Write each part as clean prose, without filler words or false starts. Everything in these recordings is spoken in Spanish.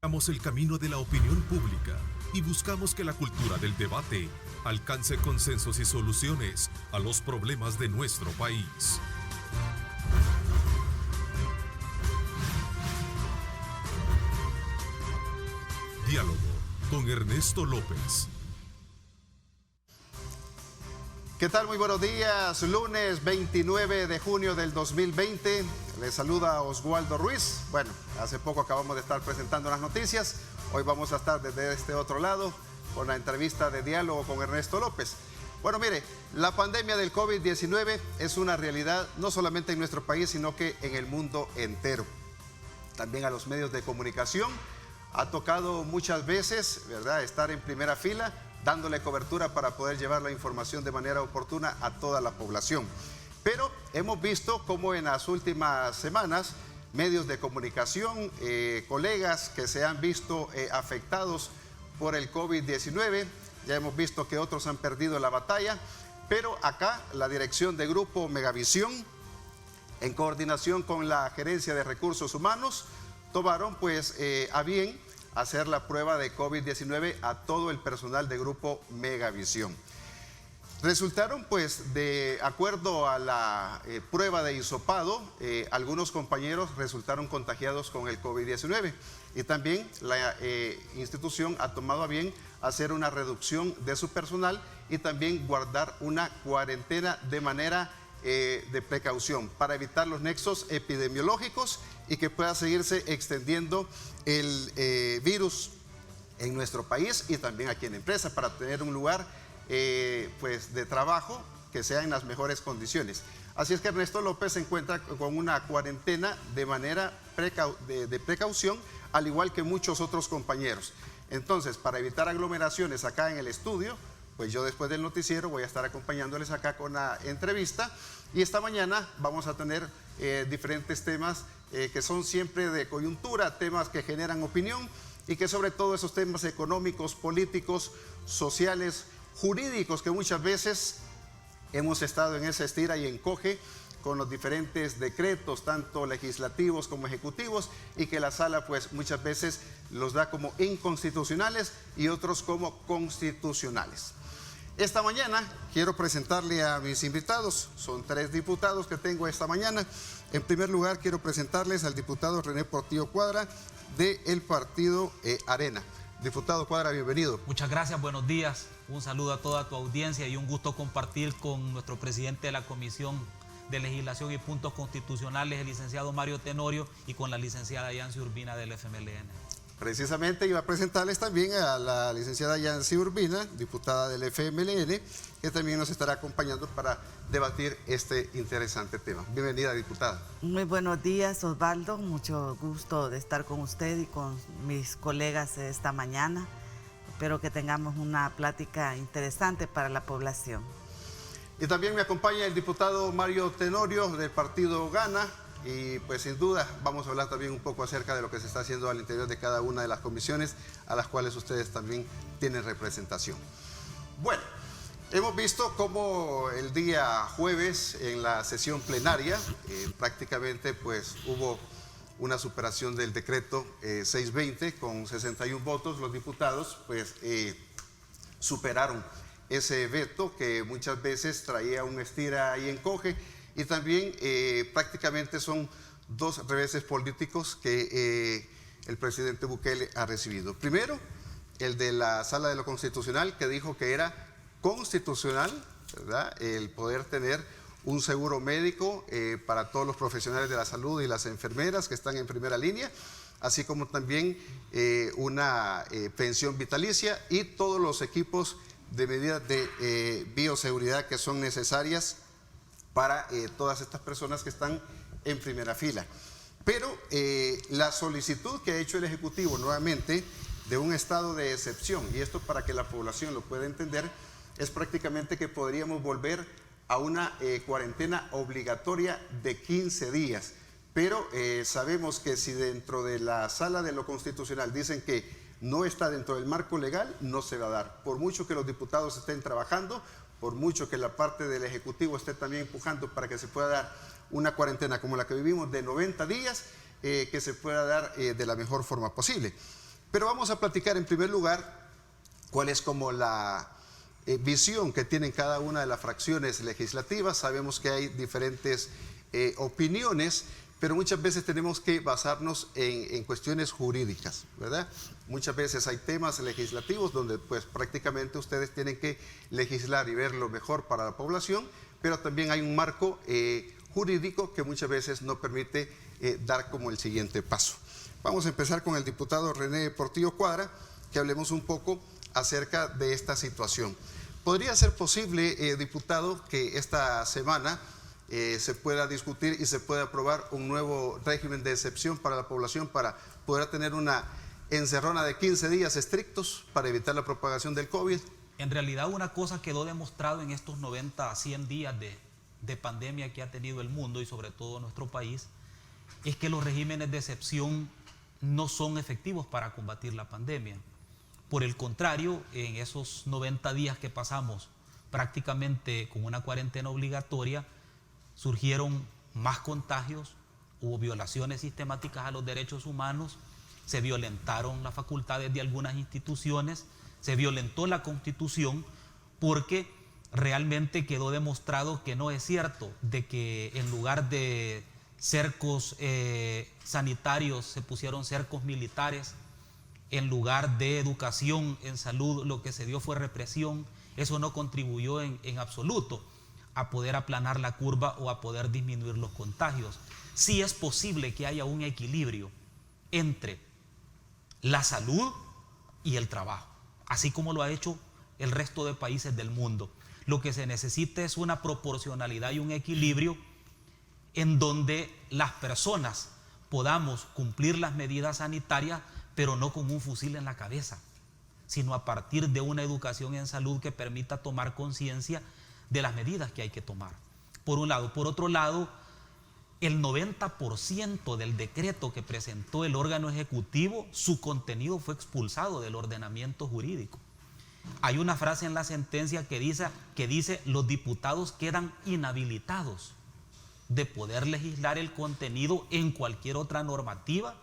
Buscamos el camino de la opinión pública y buscamos que la cultura del debate alcance consensos y soluciones a los problemas de nuestro país. Diálogo con Ernesto López. ¿Qué tal? Muy buenos días. Lunes 29 de junio del 2020. Les saluda Oswaldo Ruiz. Bueno, hace poco acabamos de estar presentando las noticias. Hoy vamos a estar desde este otro lado con la entrevista de Diálogo con Ernesto López. Bueno, mire, la pandemia del COVID-19 es una realidad no solamente en nuestro país, sino que en el mundo entero. También a los medios de comunicación ha tocado muchas veces, ¿verdad?, estar en primera fila, dándole cobertura para poder llevar la información de manera oportuna a toda la población. Pero hemos visto cómo en las últimas semanas medios de comunicación, colegas que se han visto afectados por el COVID-19, ya hemos visto que otros han perdido la batalla, pero acá la dirección de Grupo Megavisión, en coordinación con la Gerencia de Recursos Humanos, tomaron pues a bien hacer la prueba de COVID-19 a todo el personal de Grupo Megavisión. Resultaron pues, de acuerdo a la prueba de hisopado, algunos compañeros resultaron contagiados con el COVID-19 y también la institución ha tomado a bien hacer una reducción de su personal y también guardar una cuarentena de manera de precaución para evitar los nexos epidemiológicos y que pueda seguirse extendiendo el virus en nuestro país y también aquí en la empresa para tener un lugar pues de trabajo que sea en las mejores condiciones. Así es que Ernesto López se encuentra con una cuarentena de manera de precaución, al igual que muchos otros compañeros. Entonces, para evitar aglomeraciones acá en el estudio, pues yo después del noticiero voy a estar acompañándoles acá con la entrevista y esta mañana vamos a tener diferentes temas que son siempre de coyuntura, temas que generan opinión y que sobre todo esos temas económicos, políticos, sociales, jurídicos que muchas veces hemos estado en esa estira y encoge con los diferentes decretos, tanto legislativos como ejecutivos, y que la sala pues muchas veces los da como inconstitucionales y otros como constitucionales. Esta mañana quiero presentarle a mis invitados, son 3 diputados que tengo esta mañana. En primer lugar quiero presentarles al diputado René Portillo Cuadra del partido Arena. Diputado Cuadra, bienvenido. Muchas gracias, buenos días, un saludo a toda tu audiencia y un gusto compartir con nuestro presidente de la Comisión de Legislación y Puntos Constitucionales, el licenciado Mario Tenorio, y con la licenciada Yancy Urbina del FMLN. Precisamente iba a presentarles también a la licenciada Yancy Urbina, diputada del FMLN, que también nos estará acompañando para debatir este interesante tema. Bienvenida, diputada. Muy buenos días, Osvaldo. Mucho gusto de estar con usted y con mis colegas esta mañana. Espero que tengamos una plática interesante para la población. Y también me acompaña el diputado Mario Tenorio del partido Gana. Y pues sin duda vamos a hablar también un poco acerca de lo que se está haciendo al interior de cada una de las comisiones a las cuales ustedes también tienen representación. Bueno, hemos visto cómo el día jueves en la sesión plenaria prácticamente pues hubo una superación del decreto 620 con 61 votos. Los diputados pues superaron ese veto que muchas veces traía un estira y encoge. Y también prácticamente son 2 reveses políticos que el presidente Bukele ha recibido. Primero, el de la Sala de lo Constitucional, que dijo que era constitucional, ¿verdad?, el poder tener un seguro médico para todos los profesionales de la salud y las enfermeras que están en primera línea, así como también una pensión vitalicia y todos los equipos de medidas de bioseguridad que son necesarias para todas estas personas que están en primera fila. Pero la solicitud que ha hecho el Ejecutivo nuevamente de un estado de excepción, y esto para que la población lo pueda entender, es prácticamente que podríamos volver a una cuarentena obligatoria de 15 días. Pero sabemos que si dentro de la Sala de lo Constitucional dicen que no está dentro del marco legal, no se va a dar. Por mucho que los diputados estén trabajando, por mucho que la parte del Ejecutivo esté también empujando para que se pueda dar una cuarentena como la que vivimos de 90 días, que se pueda dar de la mejor forma posible. Pero vamos a platicar en primer lugar cuál es como la visión que tienen cada una de las fracciones legislativas. Sabemos que hay diferentes opiniones, pero muchas veces tenemos que basarnos en cuestiones jurídicas, ¿verdad? Muchas veces hay temas legislativos donde pues prácticamente ustedes tienen que legislar y ver lo mejor para la población, pero también hay un marco jurídico que muchas veces no permite dar como el siguiente paso. Vamos a empezar con el diputado René Portillo Cuadra, que hablemos un poco acerca de esta situación. ¿Podría ser posible, diputado, que esta semana se pueda discutir y se pueda aprobar un nuevo régimen de excepción para la población para poder tener una encerrona de 15 días estrictos para evitar la propagación del COVID? En realidad una cosa quedó demostrado en estos 90 a 100 días de pandemia que ha tenido el mundo y sobre todo nuestro país, es que los regímenes de excepción no son efectivos para combatir la pandemia. Por el contrario, en esos 90 días que pasamos prácticamente con una cuarentena obligatoria, surgieron más contagios, hubo violaciones sistemáticas a los derechos humanos, se violentaron las facultades de algunas instituciones, se violentó la Constitución, porque realmente quedó demostrado que no es cierto de que en lugar de cercos sanitarios se pusieron cercos militares, en lugar de educación en salud lo que se dio fue represión. Eso no contribuyó en absoluto a poder aplanar la curva o a poder disminuir los contagios. Sí es posible que haya un equilibrio entre la salud y el trabajo, así como lo ha hecho el resto de países del mundo. Lo que se necesita es una proporcionalidad y un equilibrio en donde las personas podamos cumplir las medidas sanitarias, pero no con un fusil en la cabeza, sino a partir de una educación en salud que permita tomar conciencia de las medidas que hay que tomar, por un lado. Por otro lado, el 90% del decreto que presentó el órgano ejecutivo, su contenido fue expulsado del ordenamiento jurídico. Hay una frase en la sentencia que dice los diputados quedan inhabilitados de poder legislar el contenido en cualquier otra normativa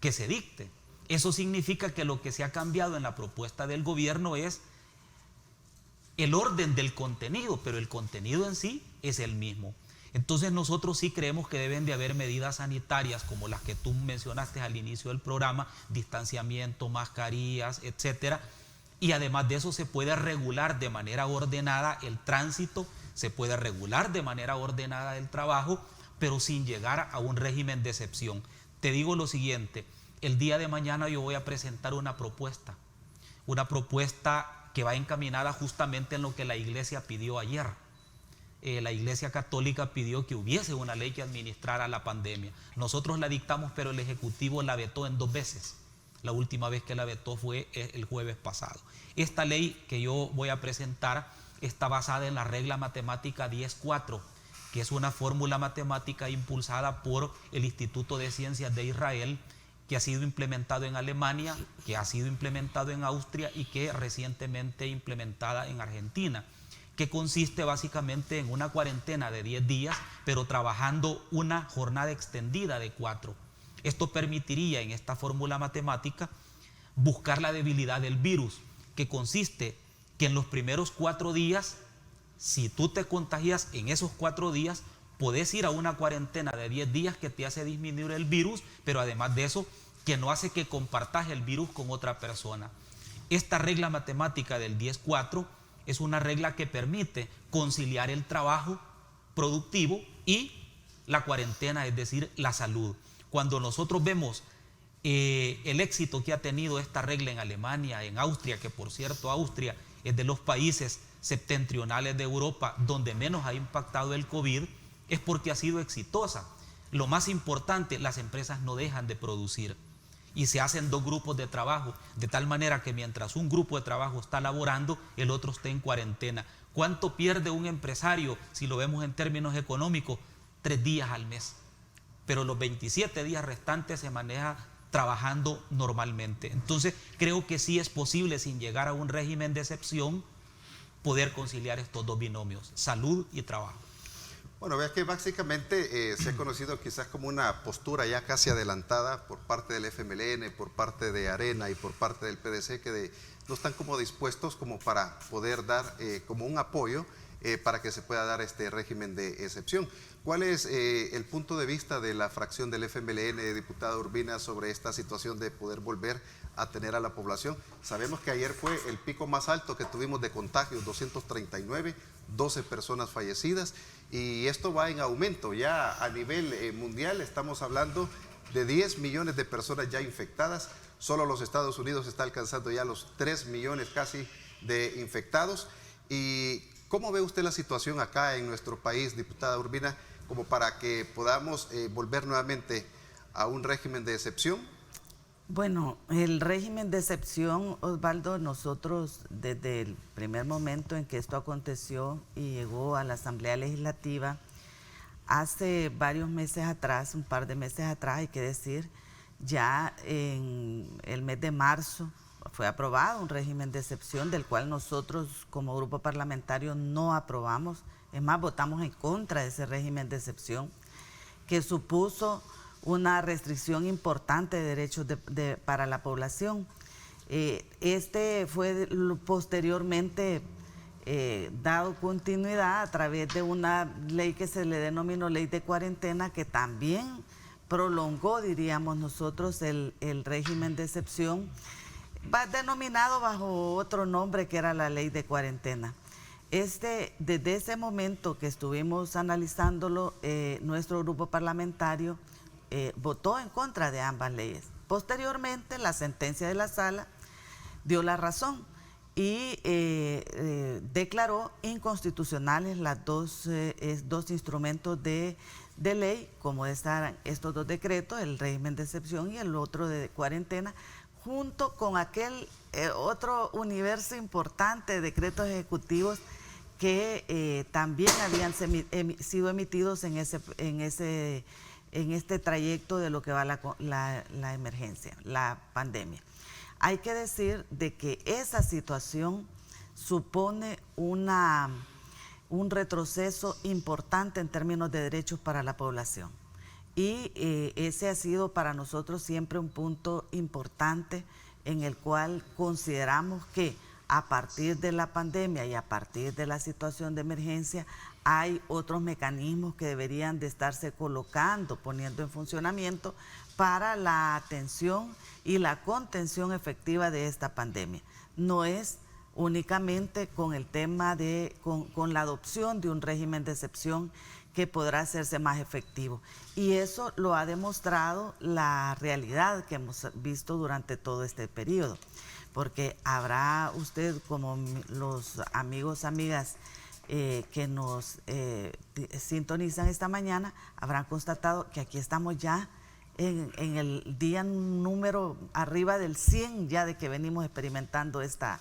que se dicte. Eso significa que lo que se ha cambiado en la propuesta del gobierno es el orden del contenido, pero el contenido en sí es el mismo. Entonces nosotros sí creemos que deben de haber medidas sanitarias como las que tú mencionaste al inicio del programa, distanciamiento, mascarillas, etcétera. Y además de eso se puede regular de manera ordenada el tránsito, se puede regular de manera ordenada el trabajo, pero sin llegar a un régimen de excepción. Te digo lo siguiente, el día de mañana yo voy a presentar una propuesta que va encaminada justamente en lo que la Iglesia pidió ayer. La Iglesia Católica pidió que hubiese una ley que administrara la pandemia. Nosotros la dictamos, pero el Ejecutivo la vetó en 2 veces. La última vez que la vetó fue el jueves pasado. Esta ley que yo voy a presentar está basada en la regla matemática 10.4, que es una fórmula matemática impulsada por el Instituto de Ciencias de Israel, que ha sido implementado en Alemania, que ha sido implementado en Austria y que recientemente implementada en Argentina, que consiste básicamente en una cuarentena de 10 días, pero trabajando una jornada extendida de 4. Esto permitiría en esta fórmula matemática buscar la debilidad del virus, que consiste que en los primeros 4 días, si tú te contagias en esos 4 días, podés ir a una cuarentena de 10 días que te hace disminuir el virus, pero además de eso, que no hace que compartas el virus con otra persona. Esta regla matemática del 10.4 es una regla que permite conciliar el trabajo productivo y la cuarentena, es decir, la salud. Cuando nosotros vemos el éxito que ha tenido esta regla en Alemania, en Austria, que por cierto Austria es de los países septentrionales de Europa donde menos ha impactado el COVID, es porque ha sido exitosa. Lo más importante, las empresas no dejan de producir y se hacen 2 grupos de trabajo, de tal manera que mientras un grupo de trabajo está laborando, el otro está en cuarentena. ¿Cuánto pierde un empresario, si lo vemos en términos económicos? 3 días al mes. Pero los 27 días restantes se maneja trabajando normalmente. Entonces, creo que sí es posible, sin llegar a un régimen de excepción, poder conciliar estos 2 binomios, salud y trabajo. Bueno, vea que básicamente se ha conocido quizás como una postura ya casi adelantada por parte del FMLN, por parte de Arena y por parte del PDC, que no están como dispuestos como para poder dar como un apoyo para que se pueda dar este régimen de excepción. ¿Cuál es el punto de vista de la fracción del FMLN, diputada Urbina, sobre esta situación de poder volver a tener a la población? Sabemos que ayer fue el pico más alto que tuvimos de contagios, 239, 12 personas fallecidas, y esto va en aumento. Ya a nivel mundial estamos hablando de 10 millones de personas ya infectadas. Solo los Estados Unidos está alcanzando ya los 3 millones casi de infectados. ¿Y cómo ve usted la situación acá en nuestro país, diputada Urbina, como para que podamos volver nuevamente a un régimen de excepción? Bueno, el régimen de excepción, Osvaldo, nosotros desde el primer momento en que esto aconteció y llegó a la Asamblea Legislativa, hace varios meses atrás, un par de meses atrás, hay que decir, ya en el mes de marzo fue aprobado un régimen de excepción del cual nosotros como grupo parlamentario no aprobamos. Es más, votamos en contra de ese régimen de excepción que supuso una restricción importante de derechos para la población. Este fue posteriormente dado continuidad a través de una ley que se le denominó ley de cuarentena, que también prolongó, diríamos nosotros, el régimen de excepción, denominado bajo otro nombre que era la ley de cuarentena. Desde ese momento que estuvimos analizándolo, nuestro grupo parlamentario votó en contra de ambas leyes. Posteriormente, la sentencia de la sala dio la razón y declaró inconstitucionales las dos instrumentos de ley, como estos dos decretos, el régimen de excepción y el otro de cuarentena, junto con aquel otro universo importante de decretos ejecutivos que también habían sido emitidos en este trayecto de lo que va la emergencia, la pandemia. Hay que decir de que esa situación supone un retroceso importante en términos de derechos para la población. Y ese ha sido para nosotros siempre un punto importante en el cual consideramos que a partir de la pandemia y a partir de la situación de emergencia hay otros mecanismos que deberían de estarse poniendo en funcionamiento para la atención y la contención efectiva de esta pandemia. No es únicamente con el tema con la adopción de un régimen de excepción que podrá hacerse más efectivo. Y eso lo ha demostrado la realidad que hemos visto durante todo este periodo. Porque habrá usted, como los amigos, amigas que nos sintonizan esta mañana, habrán constatado que aquí estamos ya en el día número arriba del 100 ya de que venimos experimentando esta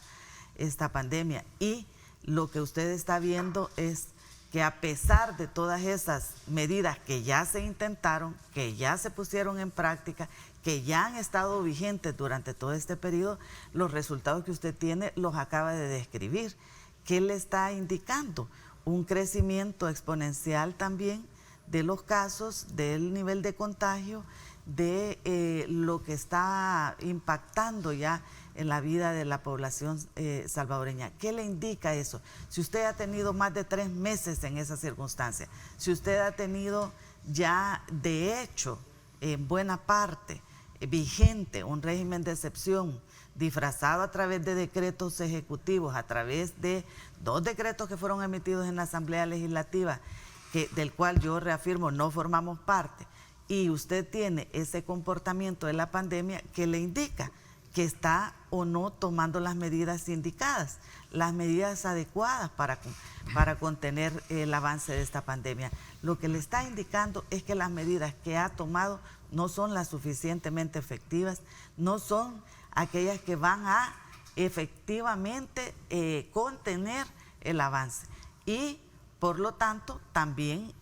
pandemia. Y lo que usted está viendo es que a pesar de todas esas medidas que ya se intentaron, que ya se pusieron en práctica, que ya han estado vigentes durante todo este periodo, los resultados que usted tiene los acaba de describir. ¿Qué le está indicando? Un crecimiento exponencial también de los casos, del nivel de contagio, de lo que está impactando ya en la vida de la población salvadoreña. ¿Qué le indica eso? Si usted ha tenido más de 3 meses en esa circunstancia, si usted ha tenido ya de hecho en buena parte vigente un régimen de excepción disfrazado a través de decretos ejecutivos, a través de 2 decretos que fueron emitidos en la Asamblea Legislativa, del cual yo reafirmo no formamos parte, y usted tiene ese comportamiento de la pandemia que le indica que está o no tomando las medidas indicadas, las medidas adecuadas para contener el avance de esta pandemia. Lo que le está indicando es que las medidas que ha tomado no son las suficientemente efectivas, no son aquellas que van a efectivamente contener el avance y por lo tanto también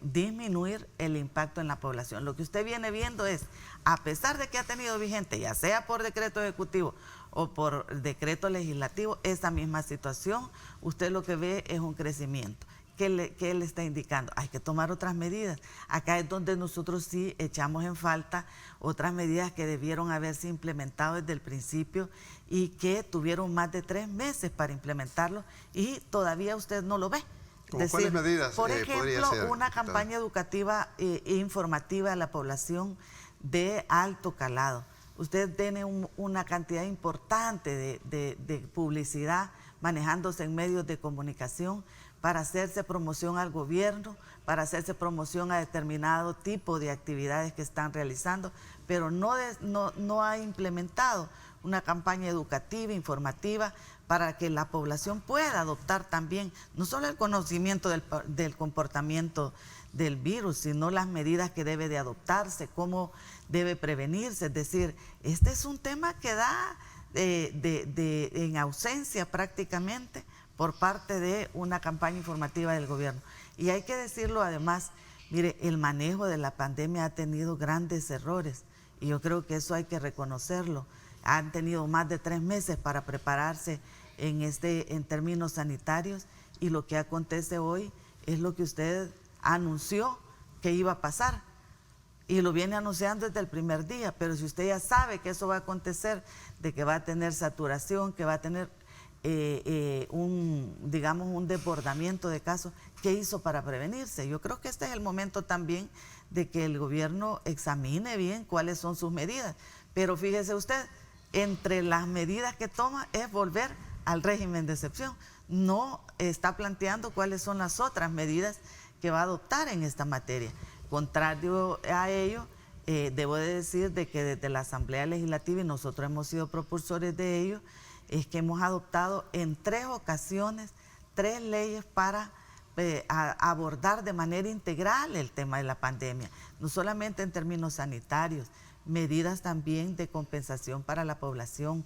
disminuir el impacto en la población. Lo que usted viene viendo es, a pesar de que ha tenido vigente, ya sea por decreto ejecutivo o por decreto legislativo, esa misma situación, usted lo que ve es un crecimiento ¿qué él está indicando? Hay que tomar otras medidas. Acá es donde nosotros sí echamos en falta otras medidas que debieron haberse implementado desde el principio y que tuvieron más de 3 meses para implementarlo y todavía usted no lo ve. ¿Cómo cuáles medidas por podría ejemplo, ser, una diputada? campaña educativa e informativa a la población de alto calado. Usted tiene una cantidad importante de publicidad manejándose en medios de comunicación para hacerse promoción al gobierno, para hacerse promoción a determinado tipo de actividades que están realizando, pero no ha implementado una campaña educativa, informativa, para que la población pueda adoptar también, no solo el conocimiento del comportamiento del virus, sino las medidas que debe de adoptarse, cómo debe prevenirse. Es decir, este es un tema que da en ausencia prácticamente por parte de una campaña informativa del gobierno. Y hay que decirlo además, mire, el manejo de la pandemia ha tenido grandes errores y yo creo que eso hay que reconocerlo. Han tenido más de 3 meses para prepararse en términos sanitarios y lo que acontece hoy es lo que usted anunció que iba a pasar y lo viene anunciando desde el primer día, pero si usted ya sabe que eso va a acontecer, de que va a tener saturación, que va a tener un desbordamiento de casos, ¿qué hizo para prevenirse? Yo creo que este es el momento también de que el gobierno examine bien cuáles son sus medidas, pero fíjese usted, entre las medidas que toma es volver al régimen de excepción. No está planteando cuáles son las otras medidas que va a adoptar en esta materia. Contrario a ello, debo de decir de que desde la Asamblea Legislativa, y nosotros hemos sido propulsores de ello, es que hemos adoptado en 3 ocasiones 3 leyes para abordar de manera integral el tema de la pandemia, no solamente en términos sanitarios, medidas también de compensación para la población,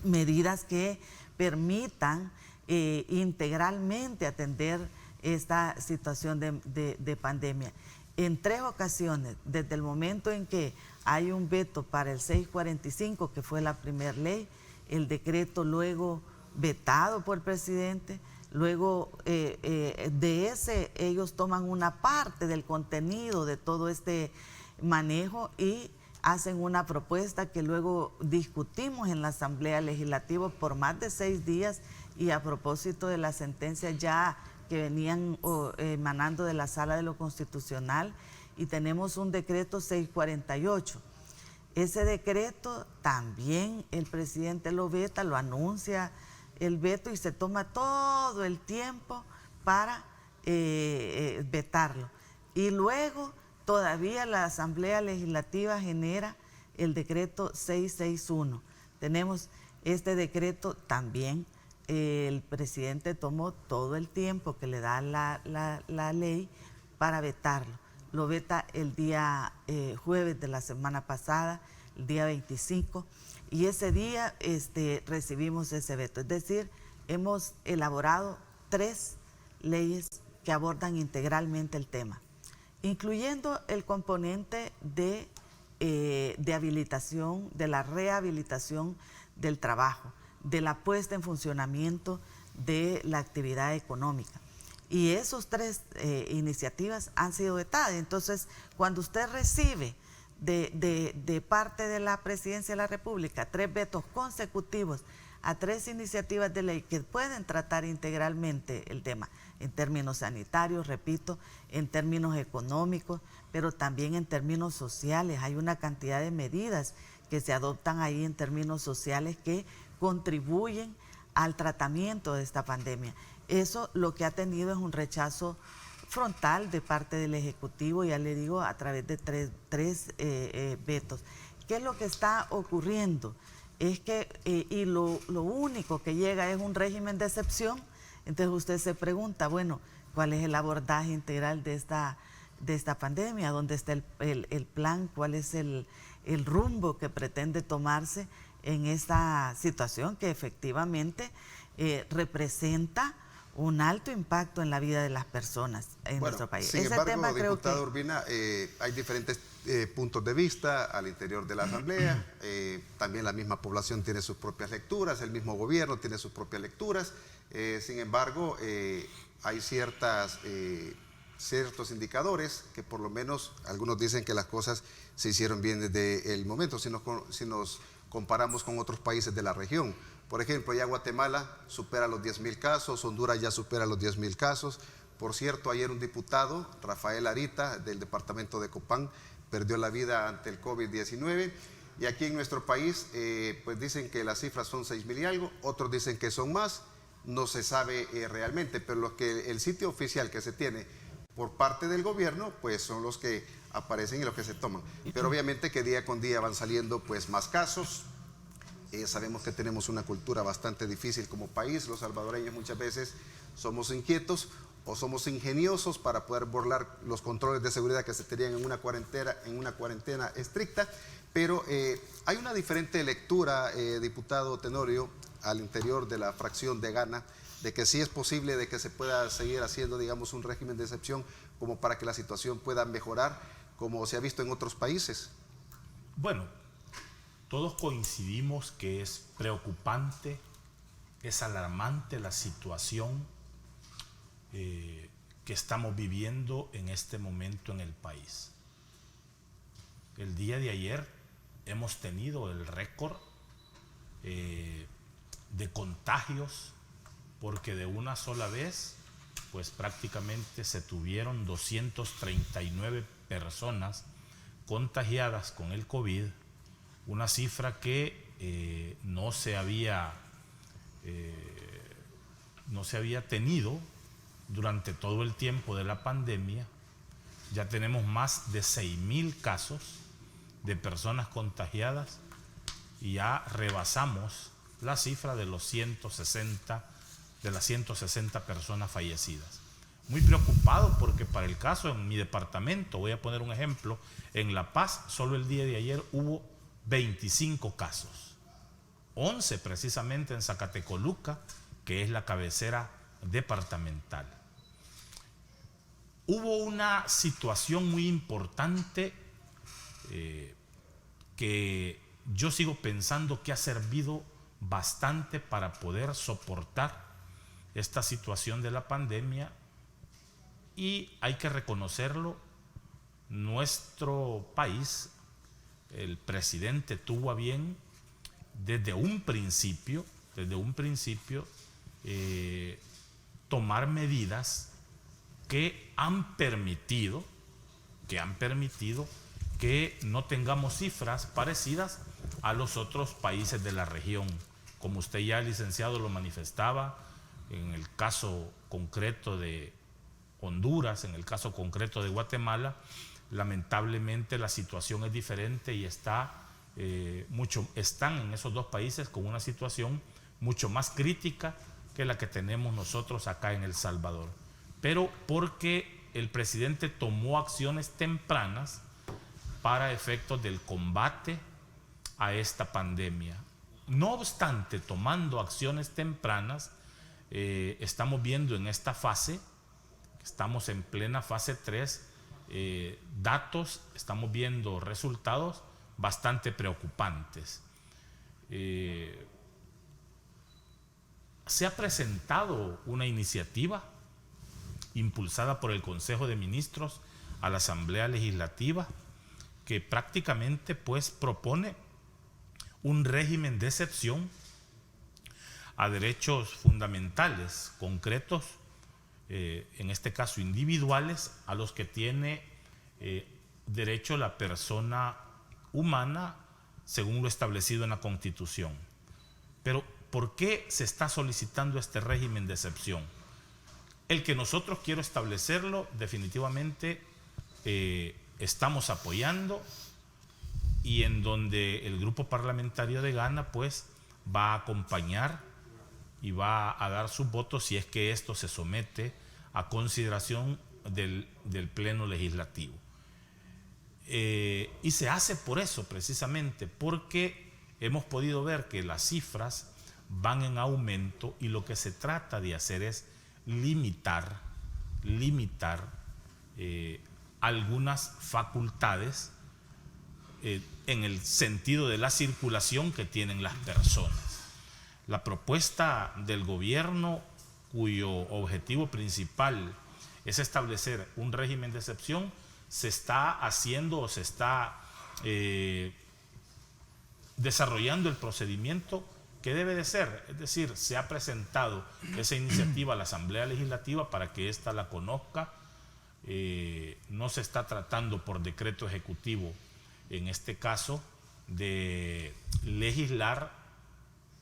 medidas que permitan integralmente atender esta situación de pandemia. En 3 ocasiones, desde el momento en que hay un veto para el 645, que fue la primera ley, el decreto luego vetado por el presidente, luego de ese ellos toman una parte del contenido de todo este manejo y hacen una propuesta que luego discutimos en la Asamblea Legislativa por más de 6 días y a propósito de las sentencias ya que venían emanando de la Sala de lo Constitucional, y tenemos un decreto 648. Ese decreto también el presidente lo veta, lo anuncia el veto y se toma todo el tiempo para vetarlo. Y luego todavía la Asamblea Legislativa genera el decreto 661. Tenemos este decreto también. El presidente tomó todo el tiempo que le da la ley para vetarlo. Lo veta el día jueves de la semana pasada, el día 25, y ese día recibimos ese veto. Es decir, hemos elaborado 3 leyes que abordan integralmente el tema, incluyendo el componente de habilitación, de la rehabilitación del trabajo, de la puesta en funcionamiento de la actividad económica. Y esas 3 iniciativas han sido vetadas. Entonces, cuando usted recibe de parte de la Presidencia de la República 3 vetos consecutivos a 3 iniciativas de ley que pueden tratar integralmente el tema, en términos sanitarios, repito, en términos económicos, pero también en términos sociales. Hay una cantidad de medidas que se adoptan ahí en términos sociales que contribuyen al tratamiento de esta pandemia. Eso lo que ha tenido es un rechazo frontal de parte del Ejecutivo, ya le digo, a través de tres vetos. ¿Qué es lo que está ocurriendo? Es que, lo único que llega es un régimen de excepción. Entonces usted se pregunta, bueno, ¿cuál es el abordaje integral de esta pandemia? ¿Dónde está el plan? ¿Cuál es el rumbo que pretende tomarse en esta situación que efectivamente representa un alto impacto en la vida de las personas en nuestro país? Sin embargo, diputada Urbina, hay diferentes puntos de vista al interior de la Asamblea. También la misma población tiene sus propias lecturas, el mismo gobierno tiene sus propias lecturas. Sin embargo, hay ciertos indicadores que por lo menos algunos dicen que las cosas se hicieron bien desde el momento, si nos comparamos con otros países de la región. Por ejemplo, ya Guatemala supera los 10.000 casos, Honduras ya supera los 10.000 casos. Por cierto, ayer un diputado, Rafael Arita, del departamento de Copán, perdió la vida ante el COVID-19. Y aquí en nuestro país, pues dicen que las cifras son 6.000 y algo, otros dicen que son más, no se sabe realmente, pero el sitio oficial que se tiene por parte del gobierno, pues son los que aparecen y los que se toman. Pero obviamente que día con día van saliendo pues más casos. Sabemos que tenemos una cultura bastante difícil como país. Los salvadoreños muchas veces somos inquietos o somos ingeniosos para poder burlar los controles de seguridad que se tenían en una cuarentena estricta. Pero hay una diferente lectura, diputado Tenorio, al interior de la fracción de Gana, de que sí es posible de que se pueda seguir haciendo, digamos, un régimen de excepción como para que la situación pueda mejorar, como se ha visto en otros países. Bueno, todos coincidimos que es preocupante, es alarmante la situación que estamos viviendo en este momento en el país. El día de ayer hemos tenido el récord de contagios, porque de una sola vez, pues prácticamente se tuvieron 239 personas contagiadas con el COVID, una cifra que no se había tenido durante todo el tiempo de la pandemia. Ya tenemos más de 6.000 casos de personas contagiadas y ya rebasamos la cifra de las 160 personas fallecidas. Muy preocupado porque para el caso en mi departamento, voy a poner un ejemplo, en La Paz solo el día de ayer hubo 25 casos, 11 precisamente en Zacatecoluca, que es la cabecera departamental. Hubo una situación muy importante que yo sigo pensando que ha servido bastante para poder soportar esta situación de la pandemia, y hay que reconocerlo, nuestro país, el presidente tuvo a bien desde un principio tomar medidas que han permitido que no tengamos cifras parecidas a los otros países de la región. Como usted ya, licenciado, lo manifestaba, en el caso concreto de Honduras, en el caso concreto de Guatemala, lamentablemente la situación es diferente y están en esos dos países con una situación mucho más crítica que la que tenemos nosotros acá en El Salvador. Pero porque el presidente tomó acciones tempranas para efectos del combate a esta pandemia. No obstante, tomando acciones tempranas, estamos viendo en esta fase, estamos en plena fase 3, estamos viendo resultados bastante preocupantes. Se ha presentado una iniciativa impulsada por el Consejo de Ministros a la Asamblea Legislativa que prácticamente pues propone un régimen de excepción a derechos fundamentales concretos, en este caso individuales, a los que tiene derecho la persona humana según lo establecido en la Constitución. Pero ¿por qué se está solicitando este régimen de excepción? El que nosotros quiero establecerlo definitivamente estamos apoyando, y en donde el grupo parlamentario de Gana pues va a acompañar y va a dar sus votos si es que esto se somete a consideración del Pleno Legislativo. Y se hace por eso, precisamente, porque hemos podido ver que las cifras van en aumento y lo que se trata de hacer es limitar algunas facultades en el sentido de la circulación que tienen las personas. La propuesta del gobierno cuyo objetivo principal es establecer un régimen de excepción, se está haciendo o se está desarrollando el procedimiento que debe de ser. Es decir, se ha presentado esa iniciativa a la Asamblea Legislativa para que ésta la conozca. No se está tratando por decreto ejecutivo, en este caso, de legislar.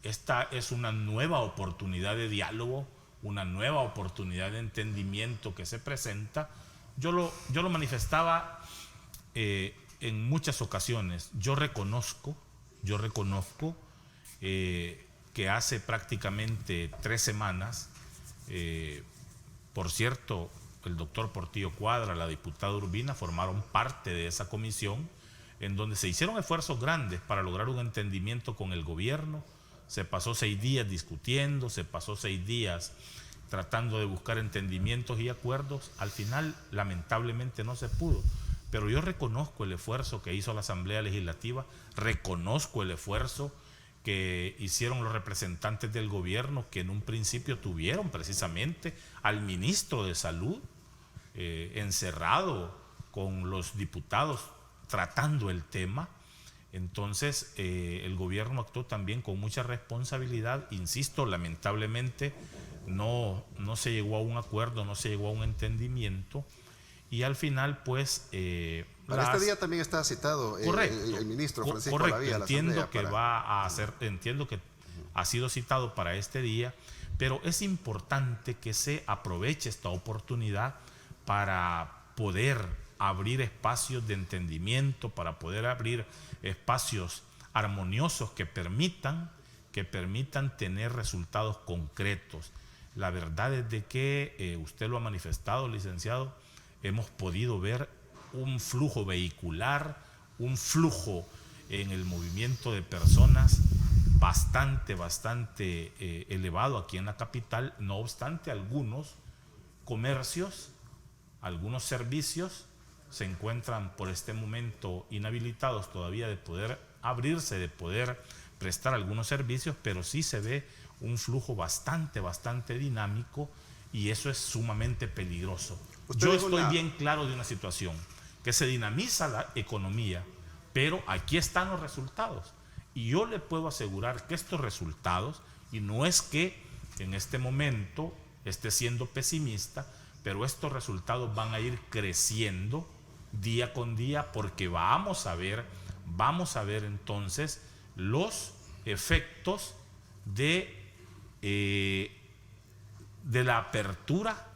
Esta es una nueva oportunidad de diálogo, una nueva oportunidad de entendimiento que se presenta. Yo lo manifestaba en muchas ocasiones. Yo reconozco que hace prácticamente 3 semanas, por cierto, el doctor Portillo Cuadra, la diputada Urbina, formaron parte de esa comisión en donde se hicieron esfuerzos grandes para lograr un entendimiento con el gobierno. Se pasó 6 días discutiendo, se pasó 6 días tratando de buscar entendimientos y acuerdos. Al final, lamentablemente, no se pudo. Pero yo reconozco el esfuerzo que hizo la Asamblea Legislativa, reconozco el esfuerzo que hicieron los representantes del gobierno, que en un principio tuvieron precisamente al ministro de Salud encerrado con los diputados tratando el tema. Entonces el gobierno actuó también con mucha responsabilidad. Insisto, lamentablemente no se llegó a un acuerdo, no se llegó a un entendimiento, y al final pues para este día también está citado el ministro Francisco Lavía. Entiendo que ha sido citado para este día, pero es importante que se aproveche esta oportunidad para poder abrir espacios de entendimiento, para poder abrir espacios armoniosos que permitan tener resultados concretos. La verdad es de que usted lo ha manifestado, licenciado, hemos podido ver un flujo vehicular, un flujo en el movimiento de personas bastante elevado aquí en la capital. No obstante, algunos comercios, algunos servicios se encuentran por este momento inhabilitados todavía de poder abrirse, de poder prestar algunos servicios, pero sí se ve un flujo bastante dinámico, y eso es sumamente peligroso. Yo estoy bien claro de una situación, que se dinamiza la economía, pero aquí están los resultados. Y yo le puedo asegurar que estos resultados, y no es que en este momento esté siendo pesimista, pero estos resultados van a ir creciendo día con día, porque vamos a ver entonces los efectos de la apertura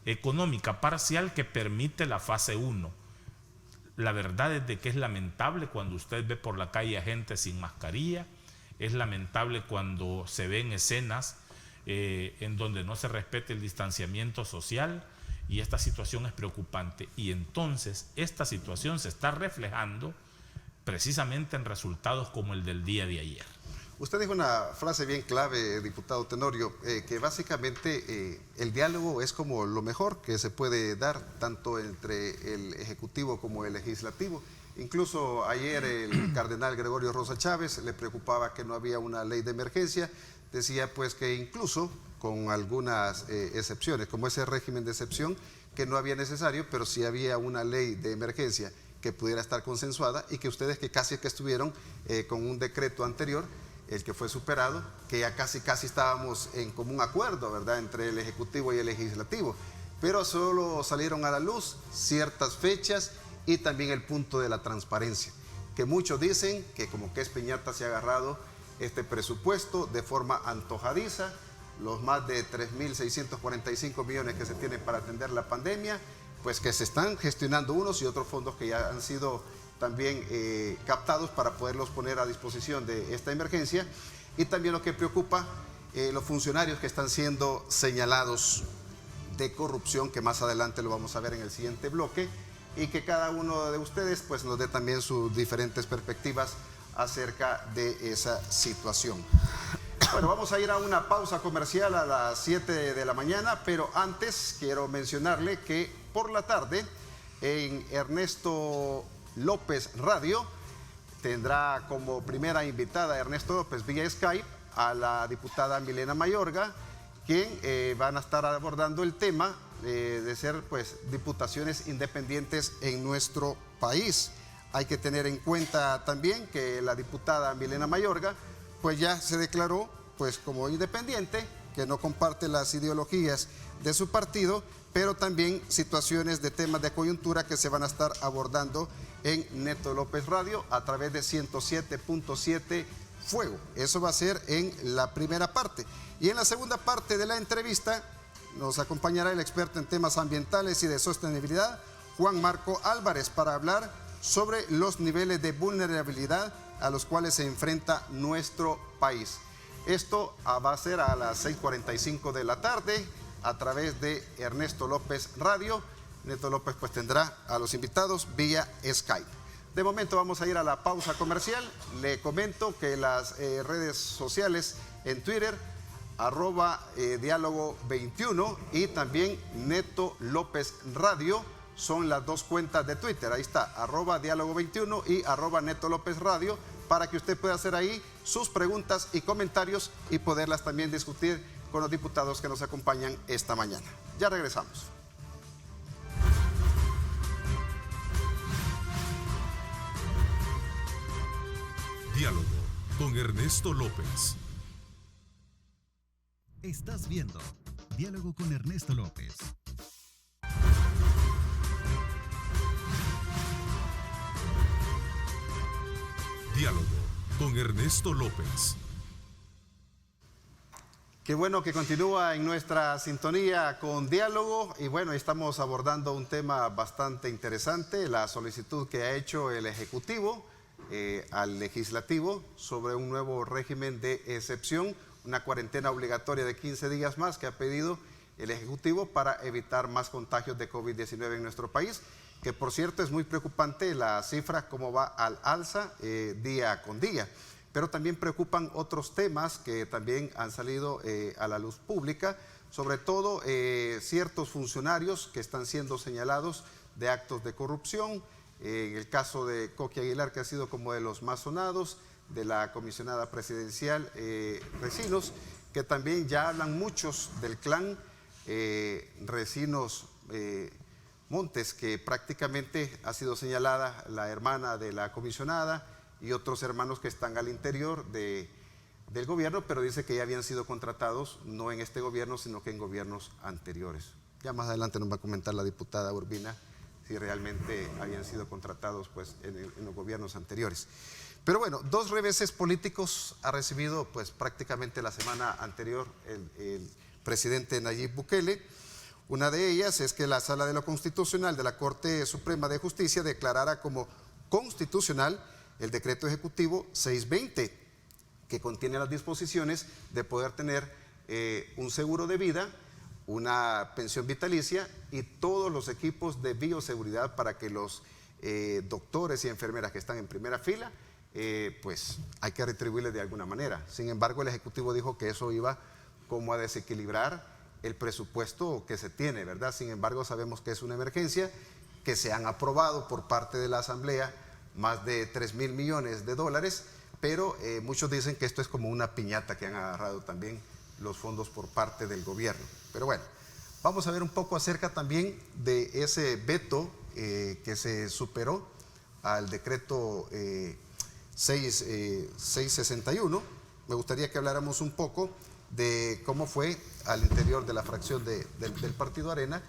económica parcial que permite la fase 1. La verdad es de que es lamentable cuando usted ve por la calle a gente sin mascarilla, es lamentable cuando se ven escenas en donde no se respete el distanciamiento social, y esta situación es preocupante. Y entonces esta situación se está reflejando precisamente en resultados como el del día de ayer. Usted dijo una frase bien clave, diputado Tenorio, que básicamente el diálogo es como lo mejor que se puede dar tanto entre el Ejecutivo como el Legislativo. Incluso ayer el cardenal Gregorio Rosa Chávez le preocupaba que no había una ley de emergencia. Decía pues que incluso con algunas excepciones, como ese régimen de excepción, que no había necesario, pero sí había una ley de emergencia que pudiera estar consensuada, y que ustedes que casi que estuvieron con un decreto anterior, el que fue superado, que ya casi estábamos en común acuerdo, ¿verdad?, entre el Ejecutivo y el Legislativo, pero solo salieron a la luz ciertas fechas y también el punto de la transparencia, que muchos dicen que como que es piñata se ha agarrado este presupuesto de forma antojadiza, los más de 3.645 millones que se tienen para atender la pandemia, pues que se están gestionando unos y otros fondos que ya han sido también captados para poderlos poner a disposición de esta emergencia. Y también lo que preocupa, los funcionarios que están siendo señalados de corrupción, que más adelante lo vamos a ver en el siguiente bloque, y que cada uno de ustedes pues nos dé también sus diferentes perspectivas acerca de esa situación. Bueno, vamos a ir a una pausa comercial a las 7 de la mañana, pero antes quiero mencionarle que por la tarde en Ernesto López Radio tendrá como primera invitada Ernesto López vía Skype a la diputada Milena Mayorga, quien van a estar abordando el tema de ser pues diputaciones independientes en nuestro país. Hay que tener en cuenta también que la diputada Milena Mayorga pues ya se declaró pues como independiente, que no comparte las ideologías de su partido, pero también situaciones de temas de coyuntura que se van a estar abordando en Neto López Radio a través de 107.7 Fuego. Eso va a ser en la primera parte. Y en la segunda parte de la entrevista nos acompañará el experto en temas ambientales y de sostenibilidad, Juan Marco Álvarez, para hablar sobre los niveles de vulnerabilidad a los cuales se enfrenta nuestro país. Esto va a ser a las 6:45 de la tarde a través de Ernesto López Radio. Neto López pues tendrá a los invitados vía Skype. De momento vamos a ir a la pausa comercial. Le comento que las redes sociales en Twitter, @diálogo21 y también Neto López Radio son las dos cuentas de Twitter. Ahí está, @diálogo21 y @Neto López Radio, para que usted pueda hacer ahí sus preguntas y comentarios y poderlas también discutir con los diputados que nos acompañan esta mañana. Ya regresamos. Diálogo con Ernesto López. Estás viendo Diálogo con Ernesto López. Diálogo con Ernesto López. Qué bueno que continúa en nuestra sintonía con Diálogo. Y bueno, estamos abordando un tema bastante interesante, la solicitud que ha hecho el Ejecutivo al Legislativo sobre un nuevo régimen de excepción, una cuarentena obligatoria de 15 días más que ha pedido el Ejecutivo para evitar más contagios de COVID-19 en nuestro país, que por cierto es muy preocupante la cifra, cómo va al alza día con día. Pero también preocupan otros temas que también han salido a la luz pública, sobre todo ciertos funcionarios que están siendo señalados de actos de corrupción. En el caso de Coqui Aguilar, que ha sido como de los más sonados, de la comisionada presidencial Recinos, que también ya hablan muchos del clan Recinos Montes, que prácticamente ha sido señalada la hermana de la comisionada y otros hermanos que están al interior del gobierno, pero dice que ya habían sido contratados no en este gobierno, sino que en gobiernos anteriores. Ya más adelante nos va a comentar la diputada Urbina si realmente habían sido contratados pues en los gobiernos anteriores. Pero bueno, dos reveses políticos ha recibido pues prácticamente la semana anterior el presidente Nayib Bukele. Una de ellas es que la Sala de lo Constitucional de la Corte Suprema de Justicia declarara como constitucional el decreto ejecutivo 620, que contiene las disposiciones de poder tener un seguro de vida, una pensión vitalicia y todos los equipos de bioseguridad para que los doctores y enfermeras que están en primera fila, pues hay que retribuirles de alguna manera. Sin embargo, el Ejecutivo dijo que eso iba como a desequilibrar el presupuesto que se tiene, ¿verdad? Sin embargo, sabemos que es una emergencia, que se han aprobado por parte de la Asamblea más de 3.000 millones de dólares, pero muchos dicen que esto es como una piñata que han agarrado también los fondos por parte del gobierno. Pero bueno, vamos a ver un poco acerca también de ese veto que se superó al decreto 661. Me gustaría que habláramos un poco de cómo fue al interior de la fracción del Partido Arena,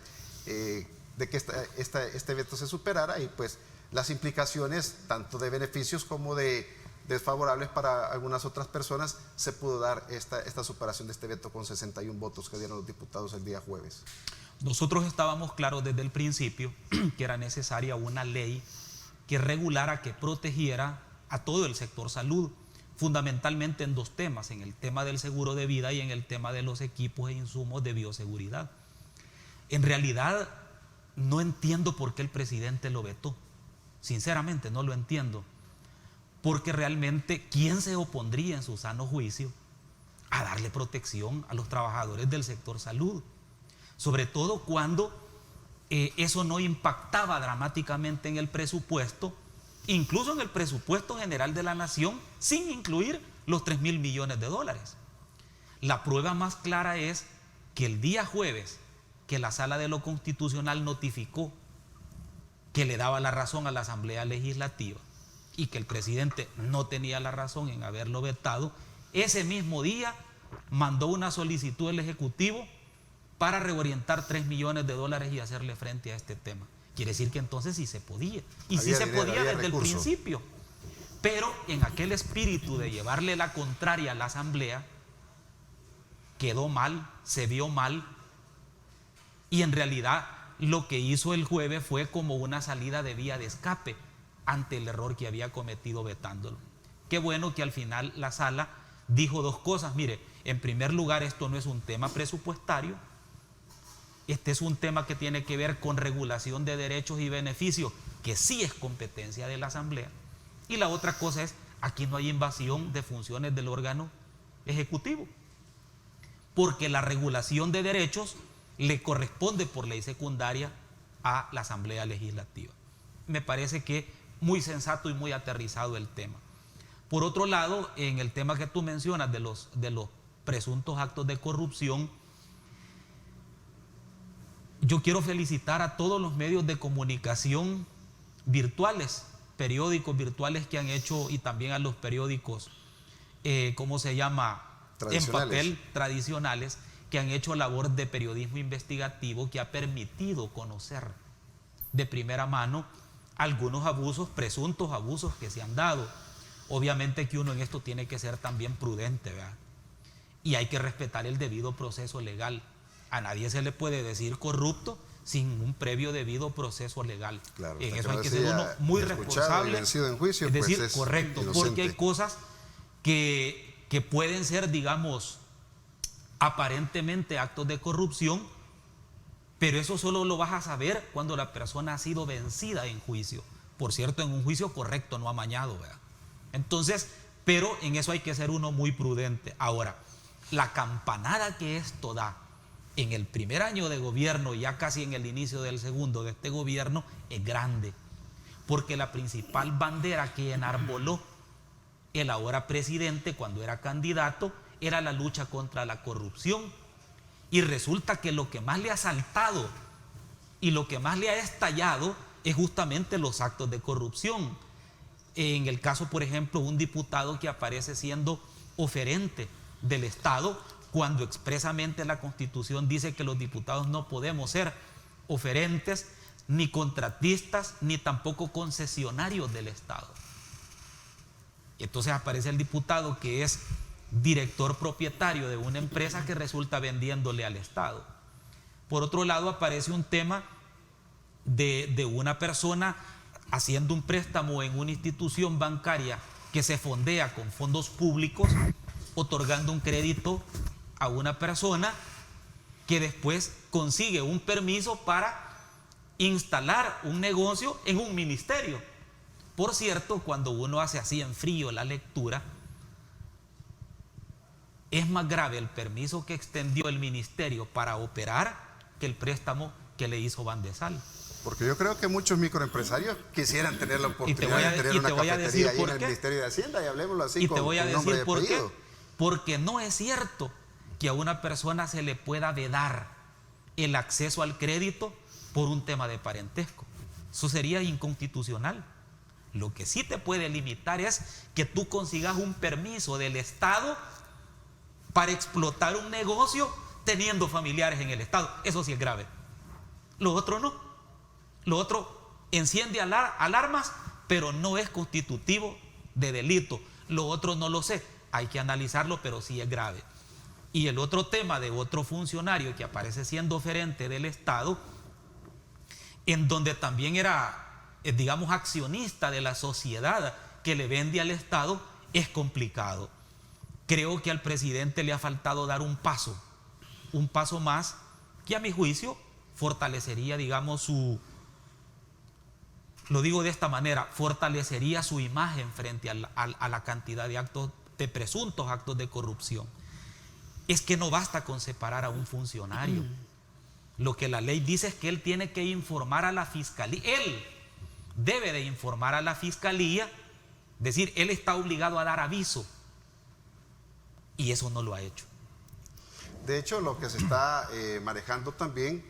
de que este veto se superara y pues las implicaciones tanto de beneficios como de desfavorables para algunas otras personas. Se pudo dar esta superación de este veto con 61 votos que dieron los diputados el día jueves. Nosotros estábamos claros desde el principio que era necesaria una ley que regulara, que protegiera a todo el sector salud, fundamentalmente en dos temas, en el tema del seguro de vida y en el tema de los equipos e insumos de bioseguridad. En realidad no entiendo por qué el presidente lo vetó, sinceramente no lo entiendo, porque realmente ¿quién se opondría en su sano juicio a darle protección a los trabajadores del sector salud? Sobre todo cuando eso no impactaba dramáticamente en el presupuesto, incluso en el presupuesto general de la nación, sin incluir los 3.000 millones de dólares. La prueba más clara es que el día jueves que la Sala de lo Constitucional notificó que le daba la razón a la Asamblea Legislativa y que el presidente no tenía la razón en haberlo vetado, ese mismo día mandó una solicitud al Ejecutivo para reorientar $3 millones y hacerle frente a este tema. Quiere decir que entonces sí se podía. Y sí se podía desde el principio. Pero en aquel espíritu de llevarle la contraria a la Asamblea, quedó mal, se vio mal, y en realidad lo que hizo el jueves fue como una salida de vía de escape ante el error que había cometido vetándolo. Qué bueno que al final la sala dijo dos cosas. Mire, en primer lugar, esto no es un tema presupuestario, este es un tema que tiene que ver con regulación de derechos y beneficios, que sí es competencia de la Asamblea. Y la otra cosa es, aquí no hay invasión de funciones del órgano ejecutivo, porque la regulación de derechos le corresponde por ley secundaria a la Asamblea Legislativa. Me parece que muy sensato y muy aterrizado el tema. Por otro lado, en el tema que tú mencionas de los presuntos actos de corrupción, yo quiero felicitar a todos los medios de comunicación virtuales, periódicos virtuales que han hecho, y también a los periódicos, ¿cómo se llama? En papel, tradicionales, que han hecho labor de periodismo investigativo que ha permitido conocer de primera mano algunos abusos, presuntos abusos que se han dado. Obviamente que uno en esto tiene que ser también prudente, ¿verdad? Y hay que respetar el debido proceso legal. A nadie se le puede decir corrupto sin un previo debido proceso legal. Claro, en eso hay que ser uno muy responsable. En juicio, es decir, pues correcto, inocente. porque hay cosas que pueden ser, digamos, aparentemente actos de corrupción, pero eso solo lo vas a saber cuando la persona ha sido vencida en juicio. Por cierto, en un juicio correcto, no amañado, ¿verdad? Entonces, pero en eso hay que ser uno muy prudente. Ahora, la campanada que esto da en el primer año de gobierno, ya casi en el inicio del segundo de este gobierno, es grande, porque la principal bandera que enarboló el ahora presidente cuando era candidato era la lucha contra la corrupción, y resulta que lo que más le ha saltado y lo que más le ha estallado es justamente los actos de corrupción. En el caso, por ejemplo, un diputado que aparece siendo oferente del Estado, cuando expresamente la Constitución dice que los diputados no podemos ser oferentes, ni contratistas, ni tampoco concesionarios del Estado. Entonces aparece el diputado que es director propietario de una empresa que resulta vendiéndole al Estado. Por otro lado, aparece un tema de una persona haciendo un préstamo en una institución bancaria que se fondea con fondos públicos, otorgando un crédito a una persona que después consigue un permiso para instalar un negocio en un ministerio. Por cierto, cuando uno hace así en frío la lectura, es más grave el permiso que extendió el ministerio para operar que el préstamo que le hizo Bandesal. Porque yo creo que muchos microempresarios quisieran tener la oportunidad de tener una cafetería ahí en el Ministerio de Hacienda, y hablemoslo así, con nombre y apellido. Y te voy a decir por qué. Porque no es cierto que a una persona se le pueda vedar el acceso al crédito por un tema de parentesco. Eso sería inconstitucional. Lo que sí te puede limitar es que tú consigas un permiso del Estado para explotar un negocio teniendo familiares en el Estado. Eso sí es grave. Lo otro no. Lo otro enciende alarmas, pero no es constitutivo de delito. Lo otro no lo sé. Hay que analizarlo, pero sí es grave. Y el otro tema de otro funcionario que aparece siendo oferente del Estado, en donde también era, digamos, accionista de la sociedad que le vende al Estado, es complicado. Creo que al presidente le ha faltado dar un paso más, que a mi juicio fortalecería, digamos, lo digo de esta manera, fortalecería su imagen frente a la cantidad de actos, de presuntos actos de corrupción. Es que no basta con separar a un funcionario. Lo que la ley dice es que él tiene que informar a la fiscalía. Él debe de informar a la fiscalía, es decir, él está obligado a dar aviso. Y eso no lo ha hecho. de hecho, lo que se está manejando también,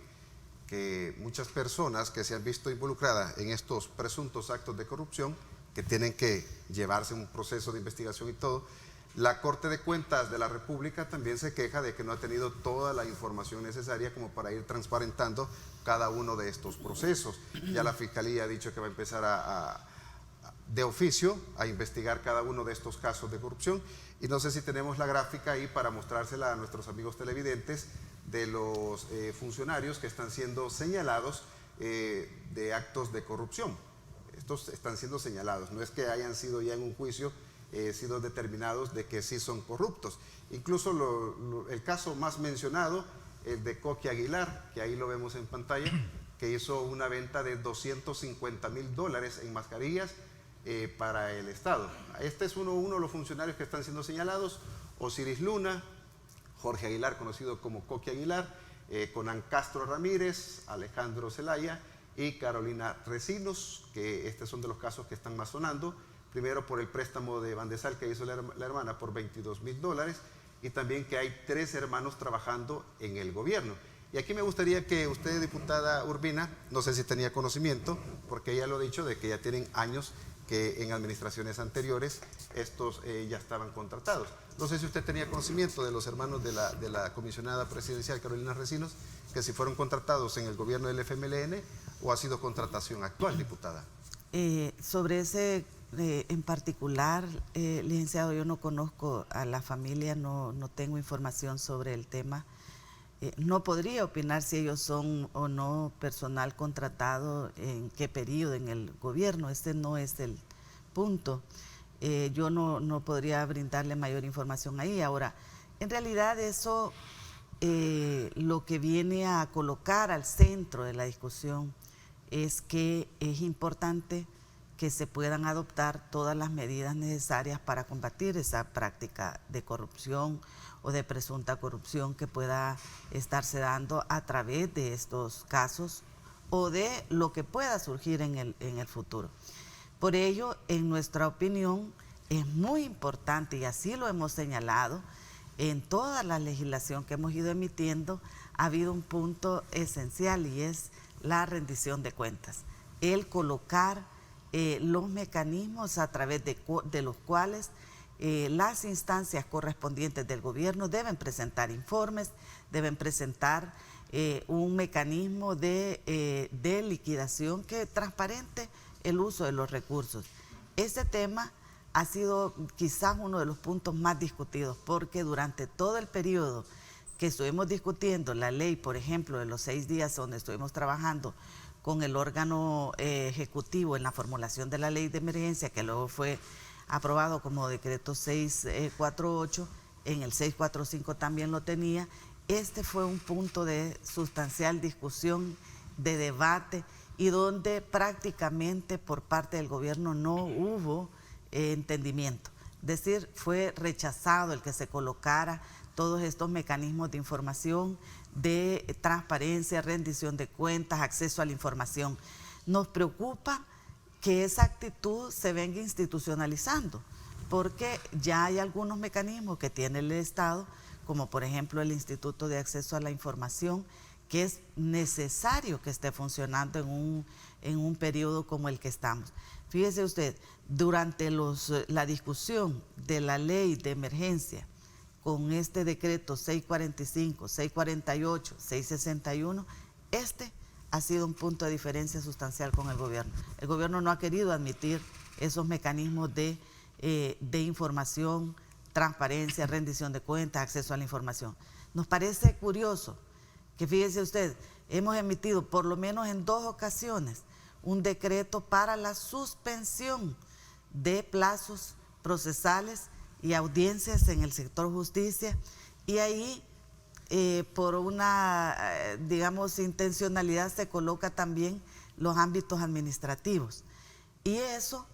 que muchas personas que se han visto involucradas en estos presuntos actos de corrupción, que tienen que llevarse un proceso de investigación y todo, la Corte de Cuentas de la República también se queja de que no ha tenido toda la información necesaria como para ir transparentando cada uno de estos procesos. Ya la Fiscalía ha dicho que va a empezar de oficio a investigar cada uno de estos casos de corrupción, y no sé si tenemos la gráfica ahí para mostrársela a nuestros amigos televidentes de los funcionarios que están siendo señalados de actos de corrupción. Estos están siendo señalados, no es que hayan sido ya en un juicio sido determinados de que sí son corruptos. Incluso el caso más mencionado, el de Coqui Aguilar, que ahí lo vemos en pantalla, que hizo una venta de $250,000 en mascarillas para el Estado. Este es uno de los funcionarios que están siendo señalados: Osiris Luna, Jorge Aguilar, conocido como Coqui Aguilar, Conan Castro Ramírez, Alejandro Zelaya y Carolina Recinos, que estos son de los casos que están más sonando. Primero por el préstamo de Bandesal que hizo la hermana por $22,000, y también que hay 3 hermanos trabajando en el gobierno. Y aquí me gustaría que usted, diputada Urbina, no sé si tenía conocimiento, porque ella lo ha dicho, de que ya tienen años que en administraciones anteriores estos ya estaban contratados. No sé si usted tenía conocimiento de los hermanos de la comisionada presidencial Carolina Recinos, que si fueron contratados en el gobierno del FMLN o ha sido contratación actual, diputada. Sobre ese en particular, licenciado, yo no conozco a la familia, no tengo información sobre el tema. No podría opinar si ellos son o no personal contratado, en qué periodo en el gobierno. Este no es el punto. Yo no podría brindarle mayor información ahí. Ahora, en realidad eso lo que viene a colocar al centro de la discusión es que es importante que se puedan adoptar todas las medidas necesarias para combatir esa práctica de corrupción o de presunta corrupción que pueda estarse dando a través de estos casos o de lo que pueda surgir en el futuro. Por ello, en nuestra opinión, es muy importante, y así lo hemos señalado, en toda la legislación que hemos ido emitiendo, ha habido un punto esencial, y es la rendición de cuentas. El colocar los mecanismos a través de los cuales las instancias correspondientes del gobierno deben presentar informes, deben presentar un mecanismo de liquidación que transparente el uso de los recursos. Este tema ha sido quizás uno de los puntos más discutidos, porque durante todo el periodo que estuvimos discutiendo la ley, por ejemplo, de los 6 días donde estuvimos trabajando con el órgano ejecutivo en la formulación de la ley de emergencia, que luego fue aprobado como decreto 648, en el 645 también lo tenía. Este fue un punto de sustancial discusión, de debate, y donde prácticamente por parte del gobierno no hubo entendimiento. Es decir, fue rechazado el que se colocara todos estos mecanismos de información, de transparencia, rendición de cuentas, acceso a la información. Nos preocupa que esa actitud se venga institucionalizando, porque ya hay algunos mecanismos que tiene el Estado, como por ejemplo el Instituto de Acceso a la Información, que es necesario que esté funcionando en un periodo como el que estamos. Fíjese usted, durante la discusión de la ley de emergencia, con este decreto 645, 648, 661, este ha sido un punto de diferencia sustancial con el gobierno. El gobierno no ha querido admitir esos mecanismos de información, transparencia, rendición de cuentas, acceso a la información. Nos parece curioso que, fíjese usted, hemos emitido por lo menos en 2 ocasiones un decreto para la suspensión de plazos procesales y audiencias en el sector justicia, y ahí por una, digamos, intencionalidad se coloca también los ámbitos administrativos, y eso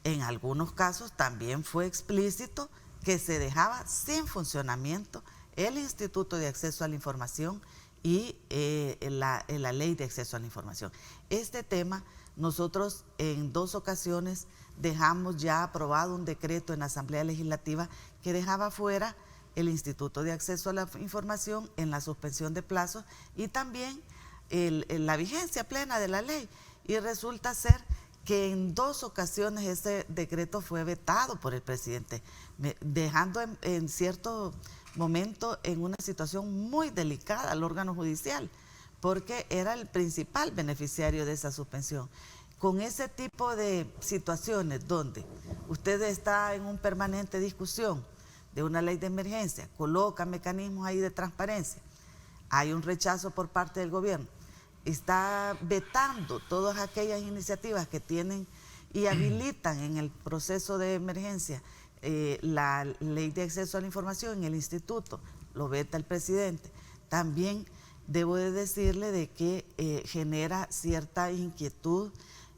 en algunos casos también fue explícito, que se dejaba sin funcionamiento el Instituto de Acceso a la Información y la Ley de Acceso a la Información. Este tema nosotros en 2 ocasiones dejamos ya aprobado un decreto en la Asamblea Legislativa que dejaba fuera el Instituto de Acceso a la Información en la suspensión de plazos y también la vigencia plena de la ley. Y resulta ser que en 2 ocasiones ese decreto fue vetado por el presidente, dejando en cierto momento en una situación muy delicada al órgano judicial, porque era el principal beneficiario de esa suspensión. Con ese tipo de situaciones donde usted está en una permanente discusión de una ley de emergencia, coloca mecanismos ahí de transparencia, hay un rechazo por parte del gobierno, está vetando todas aquellas iniciativas que tienen y habilitan en el proceso de emergencia la ley de acceso a la información en el instituto, lo veta el presidente. También debo de decirle de que genera cierta inquietud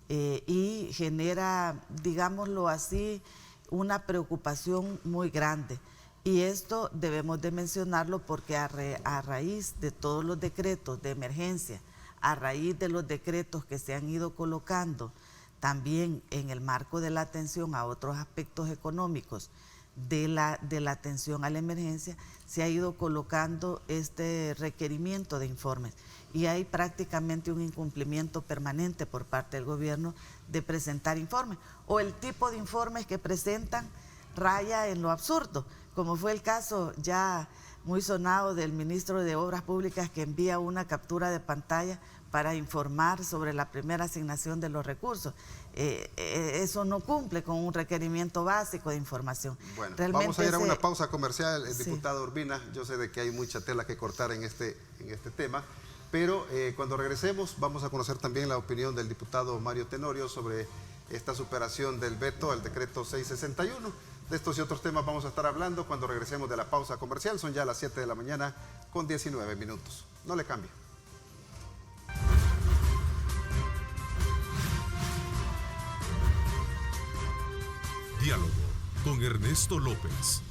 y genera, digámoslo así, una preocupación muy grande. Y esto debemos de mencionarlo porque a raíz de todos los decretos de emergencia, a raíz de los decretos que se han ido colocando también en el marco de la atención a otros aspectos económicos de la atención a la emergencia, se ha ido colocando este requerimiento de informes y hay prácticamente un incumplimiento permanente por parte del gobierno de presentar informes, o el tipo de informes que presentan raya en lo absurdo, como fue el caso ya muy sonado del ministro de Obras Públicas que envía una captura de pantalla para informar sobre la primera asignación de los recursos. Eso no cumple con un requerimiento básico de información. Bueno, realmente vamos a ir a una pausa comercial, Sí. diputado Urbina. Yo sé de que hay mucha tela que cortar en este tema, pero cuando regresemos vamos a conocer también la opinión del diputado Mario Tenorio sobre esta superación del veto al decreto 661. De estos y otros temas vamos a estar hablando cuando regresemos de la pausa comercial. Son ya las 7 de la mañana con 19 minutos. No le cambie. Diálogo con Ernesto López.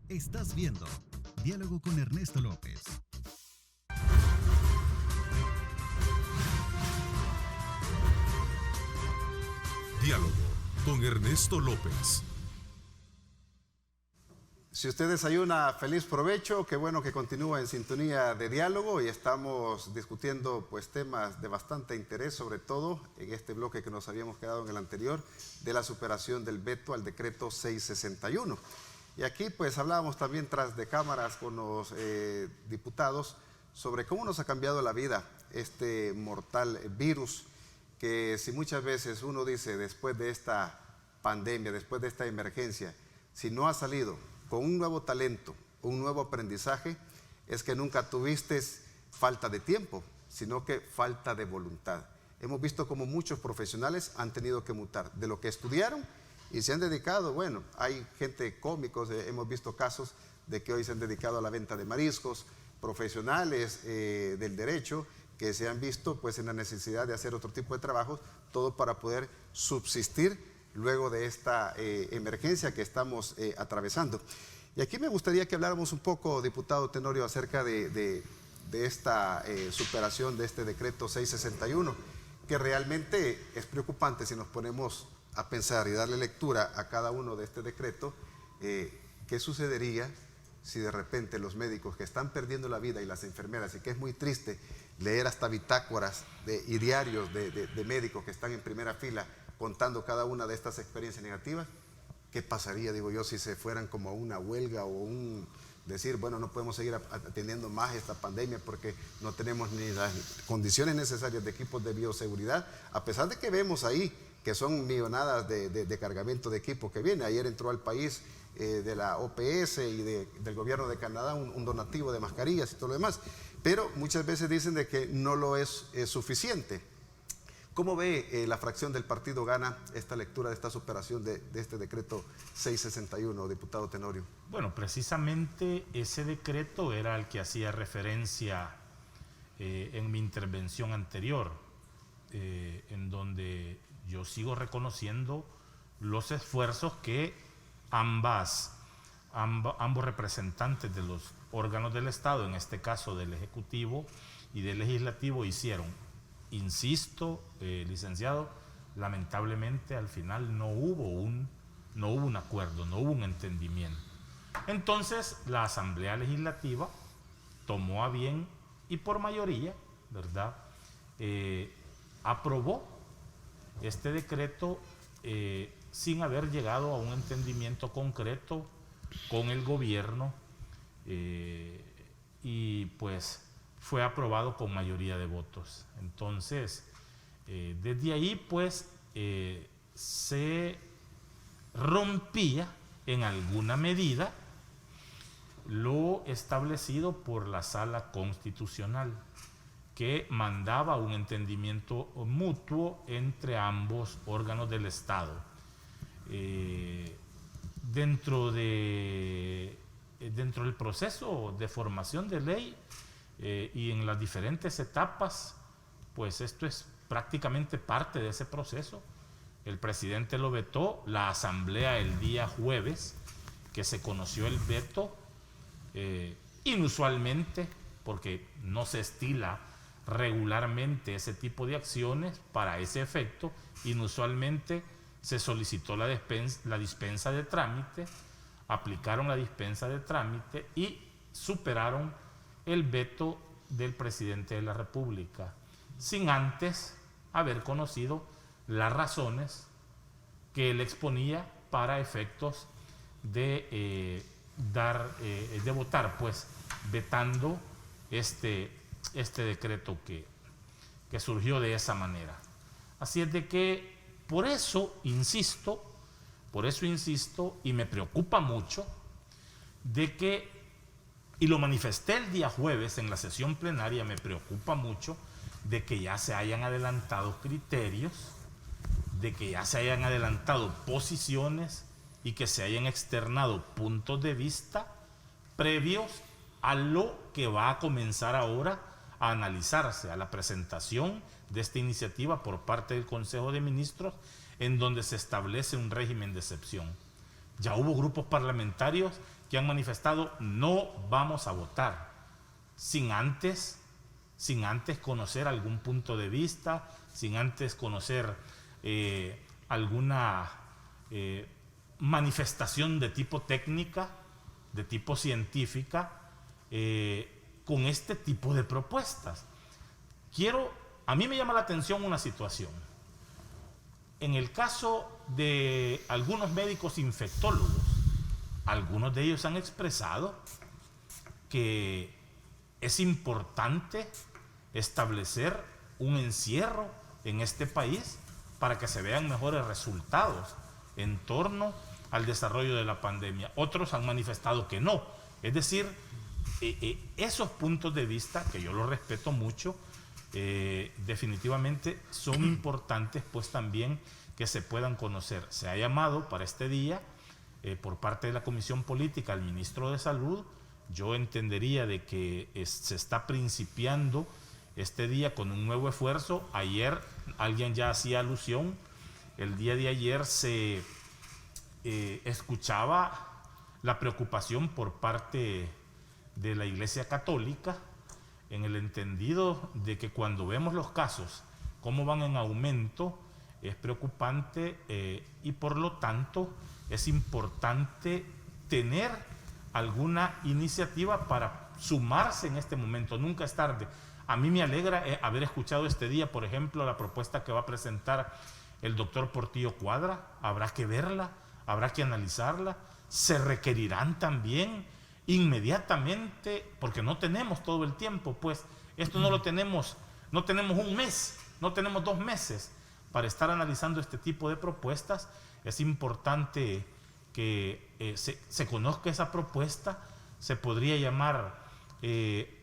Estás viendo Diálogo con Ernesto López. Diálogo con Ernesto López. Si usted desayuna, feliz provecho. Qué bueno que continúa en sintonía de Diálogo y estamos discutiendo pues temas de bastante interés, sobre todo en este bloque que nos habíamos quedado en el anterior, de la superación del veto al decreto 661. Y aquí pues hablábamos también tras de cámaras con los diputados sobre cómo nos ha cambiado la vida este mortal virus, que si muchas veces uno dice después de esta pandemia, después de esta emergencia, si no ha salido con un nuevo talento, un nuevo aprendizaje, es que nunca tuviste falta de tiempo, sino que falta de voluntad. Hemos visto como muchos profesionales han tenido que mutar de lo que estudiaron y se han dedicado, bueno, hay gente cómicos, hemos visto casos de que hoy se han dedicado a la venta de mariscos, profesionales del derecho que se han visto pues en la necesidad de hacer otro tipo de trabajos, todo para poder subsistir luego de esta emergencia que estamos atravesando. Y aquí me gustaría que habláramos un poco, diputado Tenorio, acerca de esta superación de este decreto 661, que realmente es preocupante si nos ponemos a pensar y darle lectura a cada uno de este decreto. ¿Qué sucedería si de repente los médicos que están perdiendo la vida y las enfermeras, y que es muy triste leer hasta bitácoras y diarios de médicos que están en primera fila contando cada una de estas experiencias negativas? ¿Qué pasaría, digo yo, si se fueran como a una huelga o decir, bueno, no podemos seguir atendiendo más esta pandemia porque no tenemos ni las condiciones necesarias de equipos de bioseguridad, a pesar de que vemos ahí que son millonadas de cargamento de equipo que viene? Ayer entró al país de la OPS y del gobierno de Canadá un donativo de mascarillas y todo lo demás, pero muchas veces dicen de que no lo es suficiente. ¿Cómo ve la fracción del partido Gana esta lectura de esta superación de este decreto 661, diputado Tenorio? Bueno, precisamente ese decreto era al que hacía referencia en mi intervención anterior, en donde yo sigo reconociendo los esfuerzos que ambos representantes de los órganos del Estado, en este caso del Ejecutivo y del Legislativo, hicieron. Insisto, licenciado, lamentablemente al final no hubo un no hubo un acuerdo, no hubo un entendimiento. Entonces la Asamblea Legislativa tomó a bien y por mayoría, ¿verdad?, aprobó este decreto sin haber llegado a un entendimiento concreto con el gobierno, y pues fue aprobado con mayoría de votos. Entonces, desde ahí pues se rompía en alguna medida lo establecido por la Sala Constitucional, que mandaba un entendimiento mutuo entre ambos órganos del Estado. Dentro del proceso de formación de ley y en las diferentes etapas, pues esto es prácticamente parte de ese proceso. El presidente lo vetó, la Asamblea el día jueves, que se conoció el veto, inusualmente, porque no se estila regularmente ese tipo de acciones para ese efecto, inusualmente se solicitó la dispensa de trámite, aplicaron la dispensa de trámite y superaron el veto del presidente de la República, sin antes haber conocido las razones que él exponía para efectos de votar, pues vetando este decreto que surgió de esa manera. Así es de que por eso insisto, y me preocupa mucho, de que, y lo manifesté el día jueves en la sesión plenaria, me preocupa mucho de que ya se hayan adelantado criterios, de que ya se hayan adelantado posiciones y que se hayan externado puntos de vista previos a lo que va a comenzar ahora a analizarse, a la presentación de esta iniciativa por parte del Consejo de Ministros, en donde se establece un régimen de excepción. Ya hubo grupos parlamentarios que han manifestado: no vamos a votar sin antes conocer algún punto de vista, sin antes conocer alguna manifestación de tipo técnica, de tipo científica, con este tipo de propuestas. A mí me llama la atención una situación. En el caso de algunos médicos infectólogos, algunos de ellos han expresado que es importante establecer un encierro en este país para que se vean mejores resultados en torno al desarrollo de la pandemia. Otros han manifestado que no. Es decir, esos puntos de vista, que yo los respeto mucho, definitivamente son importantes, pues también que se puedan conocer. Se ha llamado para este día por parte de la Comisión Política al ministro de Salud. Yo entendería de que se está principiando este día con un nuevo esfuerzo. Ayer alguien ya hacía alusión, el día de ayer se escuchaba la preocupación por parte de la Iglesia Católica, en el entendido de que cuando vemos los casos, cómo van en aumento, es preocupante, y por lo tanto es importante tener alguna iniciativa para sumarse en este momento. Nunca es tarde. A mí me alegra haber escuchado este día, por ejemplo, la propuesta que va a presentar el doctor Portillo Cuadra. Habrá que verla, habrá que analizarla. Se requerirán también inmediatamente, porque no tenemos todo el tiempo, pues esto no tenemos un mes, no tenemos 2 meses para estar analizando este tipo de propuestas. Es importante que se conozca esa propuesta. Se podría llamar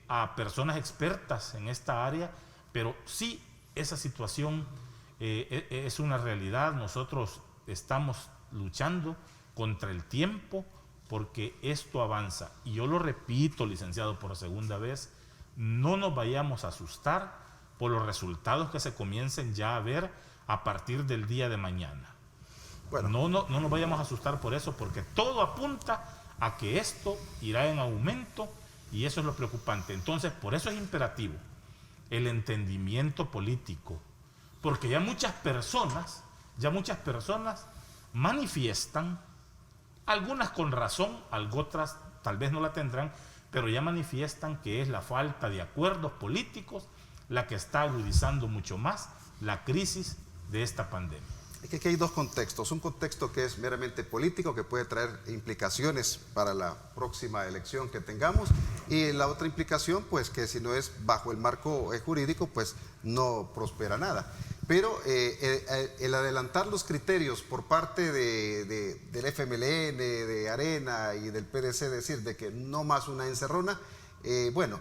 a personas expertas en esta área, pero sí, esa situación es una realidad. Nosotros estamos luchando contra el tiempo porque esto avanza. Y yo lo repito, licenciado, por segunda vez, no nos vayamos a asustar por los resultados que se comiencen ya a ver a partir del día de mañana. Bueno, no nos vayamos a asustar por eso, porque todo apunta a que esto irá en aumento, y eso es lo preocupante. Entonces, por eso es imperativo el entendimiento político, porque ya muchas personas manifiestan, algunas con razón, otras tal vez no la tendrán, pero ya manifiestan que es la falta de acuerdos políticos la que está agudizando mucho más la crisis de esta pandemia. Es que aquí hay dos contextos. Un contexto que es meramente político, que puede traer implicaciones para la próxima elección que tengamos, y la otra implicación, pues que si no es bajo el marco jurídico, pues no prospera nada. Pero el adelantar los criterios por parte del FMLN, de Arena y del PDC, decir de que no más una encerrona, bueno,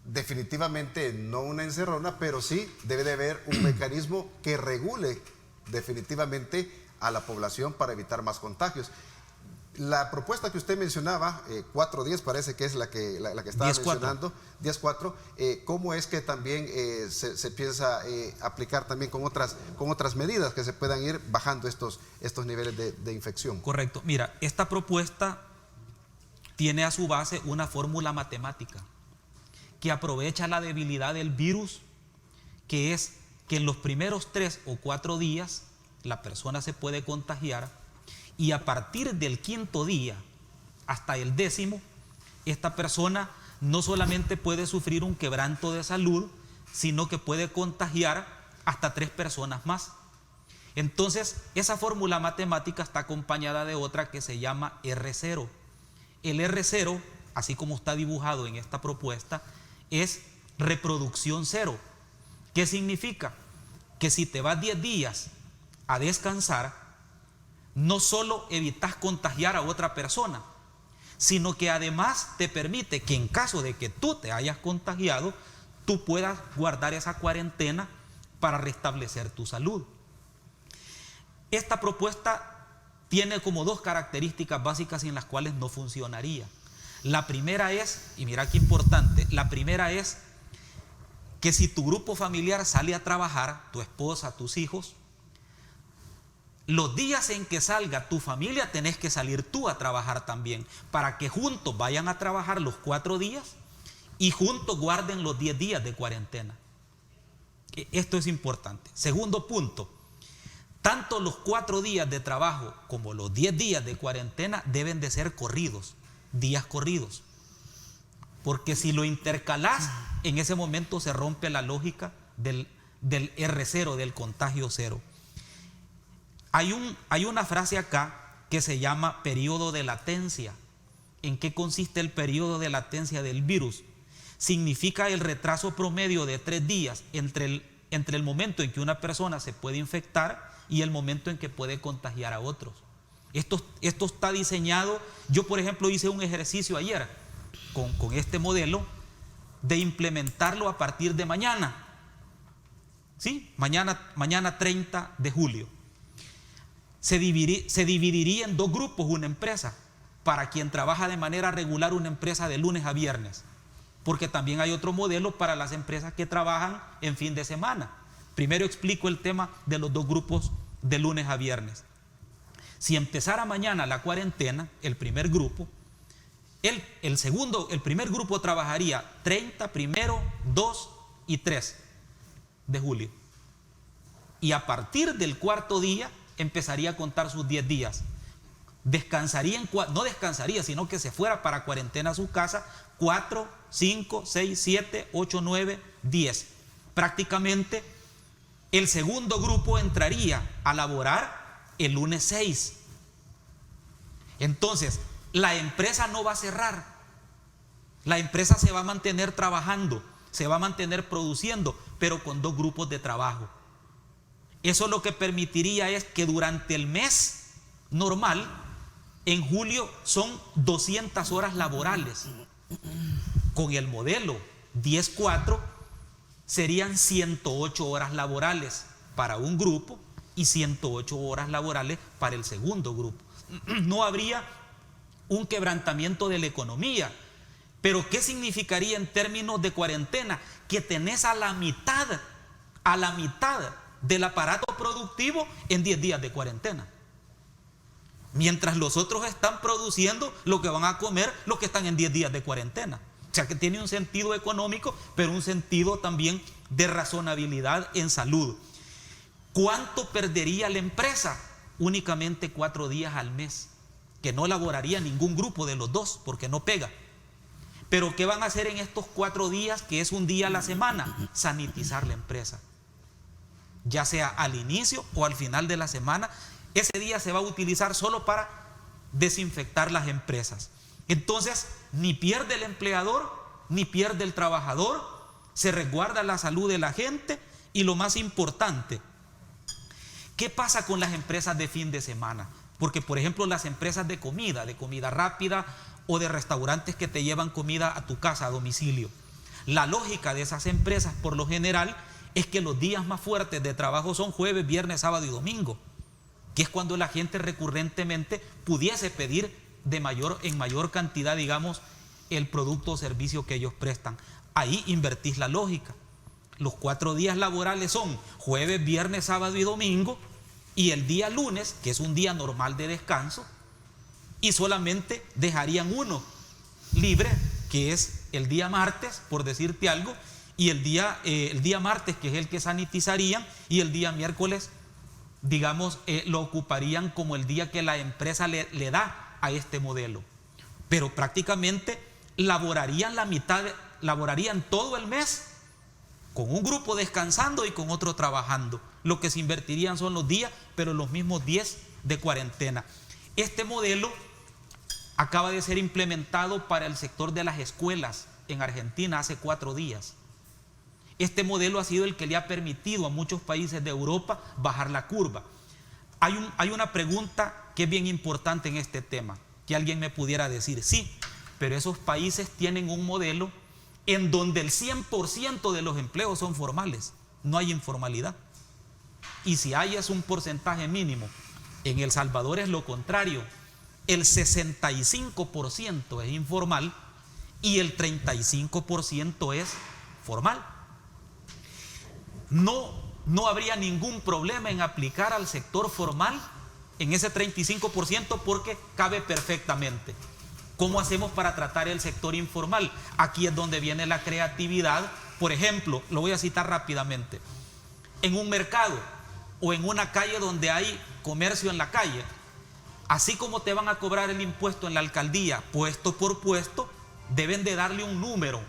definitivamente no una encerrona, pero sí debe de haber un mecanismo que regule definitivamente a la población para evitar más contagios. La propuesta que usted mencionaba, 4 días, parece que es la que estaba mencionando, 10-4, ¿cómo es que también se piensa aplicar también con otras medidas que se puedan ir bajando estos niveles de infección? Correcto. Mira, esta propuesta tiene a su base una fórmula matemática que aprovecha la debilidad del virus, que es que en los primeros 3 o 4 días la persona se puede contagiar, y a partir del 5.º día hasta el 10.º, esta persona no solamente puede sufrir un quebranto de salud, sino que puede contagiar hasta 3 personas más. Entonces, esa fórmula matemática está acompañada de otra que se llama R0. El R0, así como está dibujado en esta propuesta, es reproducción cero. ¿Qué significa? Que si te vas 10 días a descansar, no solo evitas contagiar a otra persona, sino que además te permite que en caso de que tú te hayas contagiado, tú puedas guardar esa cuarentena para restablecer tu salud. Esta propuesta tiene como 2 características básicas sin las cuales no funcionaría. La primera es, y mira qué importante, la primera es que si tu grupo familiar sale a trabajar, tu esposa, tus hijos, los días en que salga tu familia tenés que salir tú a trabajar también, para que juntos vayan a trabajar los 4 días y juntos guarden los 10 días de cuarentena. Esto es importante. Segundo punto, tanto los 4 días de trabajo como los 10 días de cuarentena deben de ser corridos, días corridos. Porque si lo intercalás, en ese momento se rompe la lógica del R0, del contagio cero. Hay una frase acá que se llama periodo de latencia. ¿En qué consiste el periodo de latencia del virus? Significa el retraso promedio de 3 días entre el momento en que una persona se puede infectar y el momento en que puede contagiar a otros. Esto está diseñado. Yo, por ejemplo, hice un ejercicio ayer con este modelo de implementarlo a partir de mañana. ¿Sí? Mañana 30 de julio. Se dividiría en 2 grupos una empresa. Para quien trabaja de manera regular, una empresa de lunes a viernes. Porque también hay otro modelo para las empresas que trabajan en fin de semana. Primero explico el tema de los 2 grupos de lunes a viernes. Si empezara mañana la cuarentena, el primer grupo, el primer grupo trabajaría 30, 1, 2 y 3 de julio. Y a partir del 4.º día empezaría a contar sus 10 días. No descansaría, sino que se fuera para cuarentena a su casa 4, 5, 6, 7, 8, 9, 10. Prácticamente el segundo grupo entraría a laborar el lunes 6. Entonces, la empresa no va a cerrar. La empresa se va a mantener trabajando, se va a mantener produciendo, pero con 2 grupos de trabajo. Eso lo que permitiría es que durante el mes normal, en julio, son 200 horas laborales. Con el modelo 10-4 serían 108 horas laborales para un grupo y 108 horas laborales para el segundo grupo. No habría un quebrantamiento de la economía. Pero ¿qué significaría en términos de cuarentena? Que tenés a la mitad del aparato productivo en 10 días de cuarentena. Mientras los otros están produciendo lo que van a comer los que están en 10 días de cuarentena. O sea que tiene un sentido económico, pero un sentido también de razonabilidad en salud. ¿Cuánto perdería la empresa? únicamente 4 días al mes, que no laboraría ningún grupo de los dos porque no pega. Pero ¿qué van a hacer en estos 4 días, que es un día a la semana? Sanitizar la empresa, ya sea al inicio o al final de la semana. Ese día se va a utilizar solo para desinfectar las empresas. Entonces, ni pierde el empleador, ni pierde el trabajador, se resguarda la salud de la gente. Y lo más importante, ¿qué pasa con las empresas de fin de semana? Porque, por ejemplo, las empresas de comida rápida o de restaurantes que te llevan comida a tu casa, a domicilio. La lógica de esas empresas, por lo general, es que los días más fuertes de trabajo son jueves, viernes, sábado y domingo, que es cuando la gente recurrentemente pudiese pedir en mayor cantidad, digamos, el producto o servicio que ellos prestan. Ahí invertís la lógica. Los 4 días laborales son jueves, viernes, sábado y domingo, y el día lunes, que es un día normal de descanso, y solamente dejarían uno libre, que es el día martes, por decirte algo, y el día martes, que es el que sanitizarían, y el día miércoles, digamos, lo ocuparían como el día que la empresa le da a este modelo. Pero prácticamente laborarían todo el mes, con un grupo descansando y con otro trabajando. Lo que se invertirían son los días, pero los mismos 10 de cuarentena. Este modelo acaba de ser implementado para el sector de las escuelas en Argentina hace 4 días. Este modelo ha sido el que le ha permitido a muchos países de Europa bajar la curva. Hay una pregunta que es bien importante en este tema, que alguien me pudiera decir, sí, pero esos países tienen un modelo en donde el 100% de los empleos son formales, no hay informalidad. Y si hay, es un porcentaje mínimo. En El Salvador es lo contrario, el 65% es informal y el 35% es formal. No habría ningún problema en aplicar al sector formal en ese 35% porque cabe perfectamente. ¿Cómo hacemos para tratar el sector informal? Aquí es donde viene la creatividad. Por ejemplo, lo voy a citar rápidamente. En un mercado o en una calle donde hay comercio en la calle, así como te van a cobrar el impuesto en la alcaldía, puesto por puesto, deben de darle un número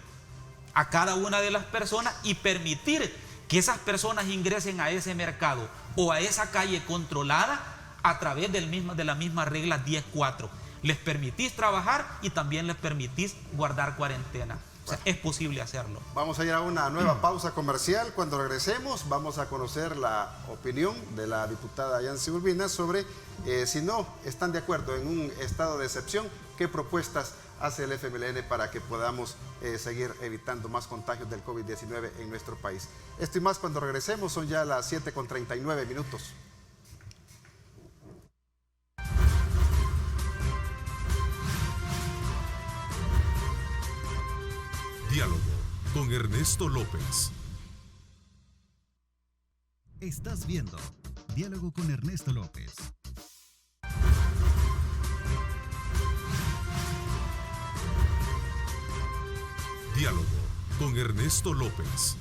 a cada una de las personas y permitir que esas personas ingresen a ese mercado o a esa calle controlada a través de la misma regla 10.4. Les permitís trabajar y también les permitís guardar cuarentena. O sea, es posible hacerlo. Vamos a ir a una nueva pausa comercial. Cuando regresemos vamos a conocer la opinión de la diputada Yancy Urbina sobre si no están de acuerdo en un estado de excepción, qué propuestas hace el FMLN para que podamos seguir evitando más contagios del COVID-19 en nuestro país. Esto y más cuando regresemos, son ya las 7:39. Diálogo con Ernesto López. Estás viendo Diálogo con Ernesto López. Diálogo con Ernesto López.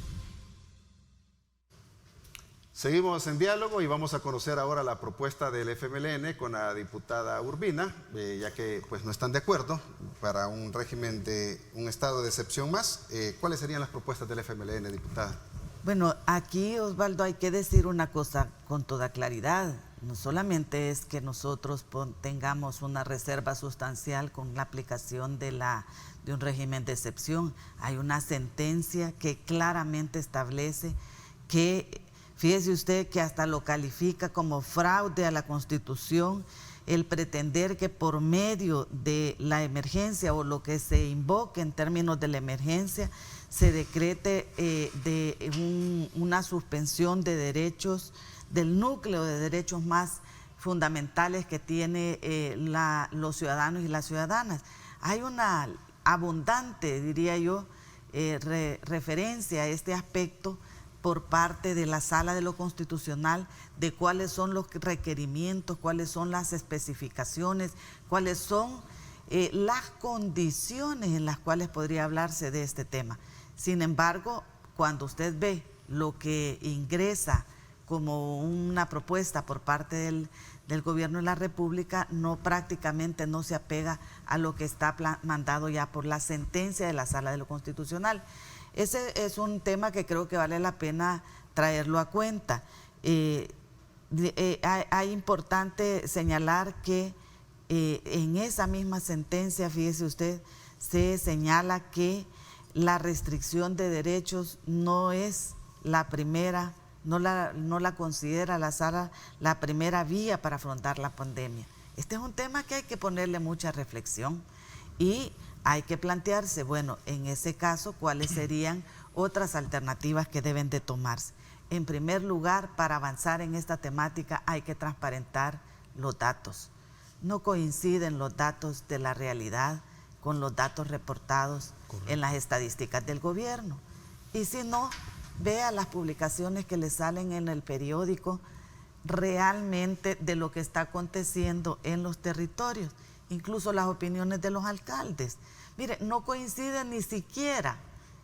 Seguimos en diálogo y vamos a conocer ahora la propuesta del FMLN con la diputada Urbina, ya que pues no están de acuerdo para un régimen de un estado de excepción más. ¿Cuáles serían las propuestas del FMLN, diputada? Bueno, aquí, Osvaldo, hay que decir una cosa con toda claridad. No solamente es que nosotros tengamos una reserva sustancial con la aplicación de un régimen de excepción. Hay una sentencia que claramente establece que, fíjese usted, que hasta lo califica como fraude a la Constitución el pretender que por medio de la emergencia o lo que se invoque en términos de la emergencia se decrete una suspensión de derechos, del núcleo de derechos más fundamentales que tiene los ciudadanos y las ciudadanas. Hay una abundante, diría yo, referencia a este aspecto por parte de la Sala de lo Constitucional de cuáles son los requerimientos, cuáles son las especificaciones, cuáles son las condiciones en las cuales podría hablarse de este tema. Sin embargo, cuando usted ve lo que ingresa como una propuesta por parte del Gobierno de la República prácticamente no se apega a lo que está mandado ya por la sentencia de la Sala de lo Constitucional. Ese es un tema que creo que vale la pena traerlo a cuenta. Hay importante señalar que en esa misma sentencia, fíjese usted, se señala que la restricción de derechos no es la primera, no la considera la Sala la primera vía para afrontar la pandemia. Este es un tema que hay que ponerle mucha reflexión y hay que plantearse, bueno, en ese caso, cuáles serían otras alternativas que deben de tomarse. En primer lugar, para avanzar en esta temática hay que transparentar los datos. No coinciden los datos de la realidad con los datos reportados en las estadísticas del gobierno. Y si no, vea las publicaciones que le salen en el periódico realmente de lo que está aconteciendo en los territorios, incluso las opiniones de los alcaldes. Mire, no coincide ni siquiera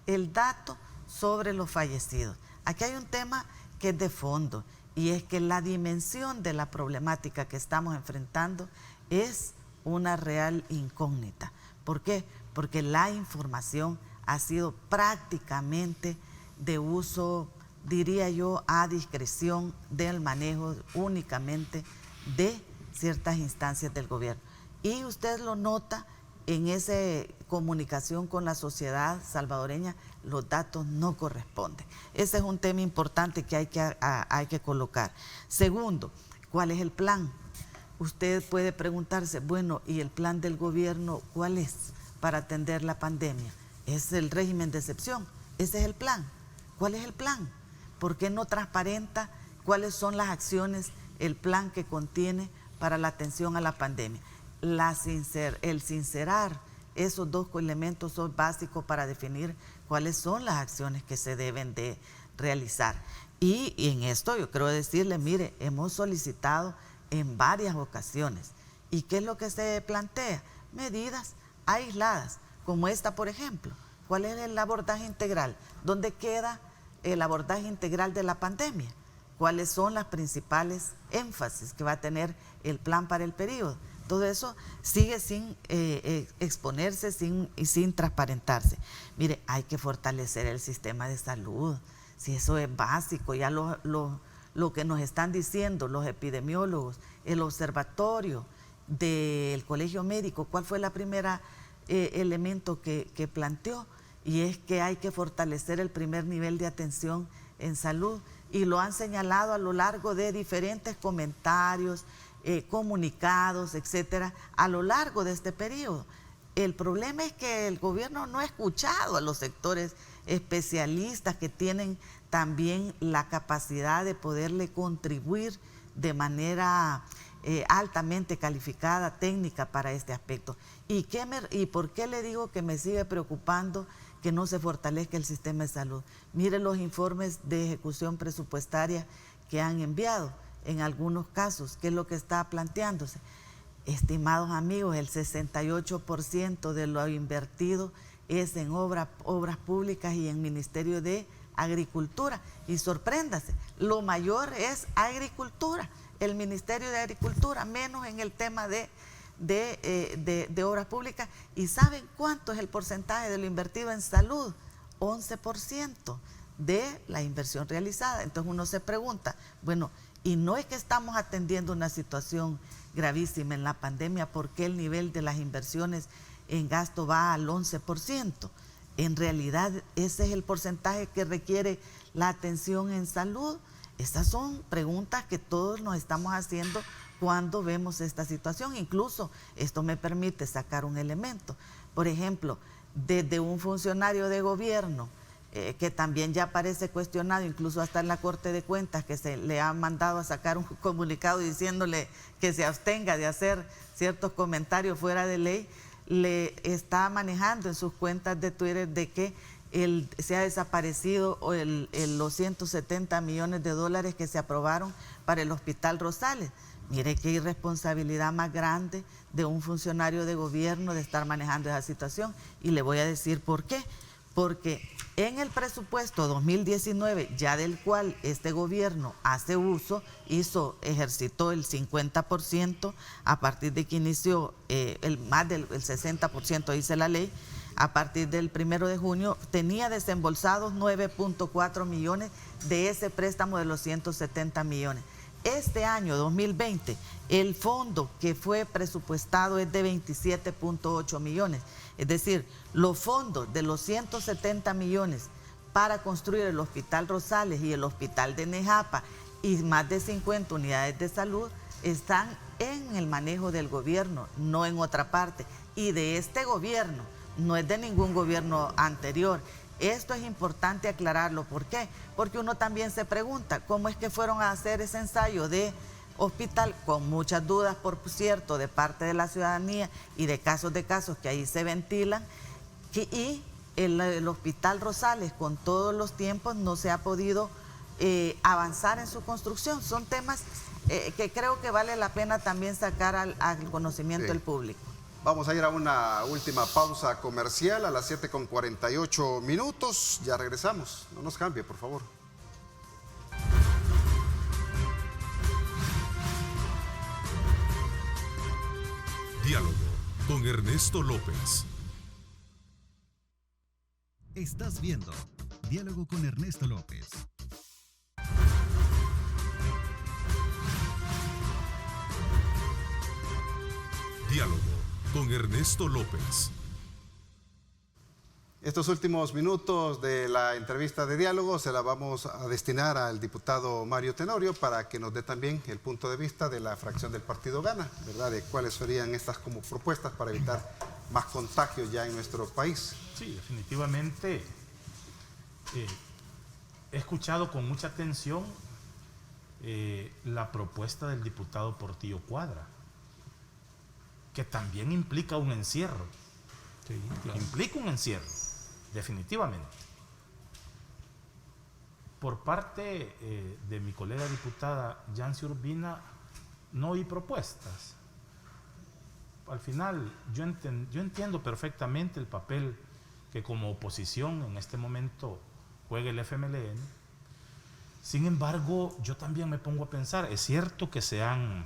el dato sobre los fallecidos. Aquí hay un tema que es de fondo y es que la dimensión de la problemática que estamos enfrentando es una real incógnita. ¿Por qué? Porque la información ha sido prácticamente de uso, diría yo, a discreción del manejo únicamente de ciertas instancias del gobierno. Y usted lo nota en esa comunicación con la sociedad salvadoreña, los datos no corresponden. Ese es un tema importante que hay que colocar. Segundo, ¿cuál es el plan? Usted puede preguntarse, bueno, ¿y el plan del gobierno cuál es para atender la pandemia? Es el régimen de excepción, ese es el plan. ¿Cuál es el plan? ¿Por qué no transparenta cuáles son las acciones, el plan que contiene para la atención a la pandemia? El sincerar esos dos elementos son básicos para definir cuáles son las acciones que se deben de realizar. Y en esto yo quiero decirle, mire, hemos solicitado en varias ocasiones. ¿Y qué es lo que se plantea? Medidas aisladas, como esta, por ejemplo. ¿Cuál es el abordaje integral? ¿Dónde queda el abordaje integral de la pandemia? ¿Cuáles son las principales énfasis que va a tener el plan para el periodo? Todo eso sigue sin exponerse y sin transparentarse. Mire, hay que fortalecer el sistema de salud. Si eso es básico, ya lo que nos están diciendo los epidemiólogos, el observatorio del Colegio Médico, ¿cuál fue la primera elemento que planteó? Y es que hay que fortalecer el primer nivel de atención en salud, y lo han señalado a lo largo de diferentes comentarios, comunicados, etcétera, a lo largo de este periodo. El problema es que el gobierno no ha escuchado a los sectores especialistas que tienen también la capacidad de poderle contribuir de manera altamente calificada, técnica para este aspecto. ¿Y por qué le digo que me sigue preocupando que no se fortalezca el sistema de salud? Mire los informes de ejecución presupuestaria que han enviado en algunos casos, ¿qué es lo que está planteándose? Estimados amigos, el 68% de lo invertido es en obras públicas y en Ministerio de Agricultura. Y sorpréndase, lo mayor es Agricultura, el Ministerio de Agricultura, menos en el tema de obras públicas. ¿Y saben cuánto es el porcentaje de lo invertido en salud? 11% de la inversión realizada. Entonces uno se pregunta, bueno, y no es que estamos atendiendo una situación gravísima en la pandemia, ¿por qué el nivel de las inversiones en gasto va al 11%? En realidad ese es el porcentaje que requiere la atención en salud. Estas son preguntas que todos nos estamos haciendo cuando vemos esta situación. Incluso esto me permite sacar un elemento. Por ejemplo, desde un funcionario de gobierno que también ya parece cuestionado, incluso hasta en la Corte de Cuentas, que se le ha mandado a sacar un comunicado diciéndole que se abstenga de hacer ciertos comentarios fuera de ley, le está manejando en sus cuentas de Twitter de que se ha desaparecido los 170 millones de dólares que se aprobaron para el Hospital Rosales. Mire qué irresponsabilidad más grande de un funcionario de gobierno de estar manejando esa situación, y le voy a decir por qué. porque en el presupuesto 2019, ya del cual este gobierno hace uso, ejercitó el 50% a partir de que inició más del 60%, dice la ley. A partir del 1 de junio tenía desembolsados 9.4 millones de ese préstamo de los 170 millones. Este año 2020 el fondo que fue presupuestado es de 27.8 millones. Es decir, los fondos de los 170 millones para construir el Hospital Rosales y el Hospital de Nejapa y más de 50 unidades de salud están en el manejo del gobierno, no en otra parte. Y de este gobierno, no es de ningún gobierno anterior. Esto es importante aclararlo. ¿Por qué? Porque uno también se pregunta cómo es que fueron a hacer ese ensayo de hospital, con muchas dudas, por cierto, de parte de la ciudadanía y de casos que ahí se ventilan, y el Hospital Rosales, con todos los tiempos, no se ha podido avanzar en su construcción. Son temas que creo que vale la pena también sacar al conocimiento del público. Vamos a ir a una última pausa comercial a las 7:48. Ya regresamos. No nos cambie, por favor. Diálogo con Ernesto López. Estás viendo Diálogo con Ernesto López. Diálogo con Ernesto López. Estos últimos minutos de la entrevista de diálogo se la vamos a destinar al diputado Mario Tenorio para que nos dé también el punto de vista de la fracción del partido Gana, ¿verdad? De cuáles serían estas como propuestas para evitar más contagios ya en nuestro país. Sí, definitivamente he escuchado con mucha atención la propuesta del diputado Portillo Cuadra, que también implica un encierro. Sí, claro. Implica un encierro, definitivamente. Por parte de mi colega diputada Yancy Urbina, no oí propuestas. Al final, yo entiendo perfectamente el papel que como oposición en este momento juega el FMLN. Sin embargo, yo también me pongo a pensar, es cierto que se han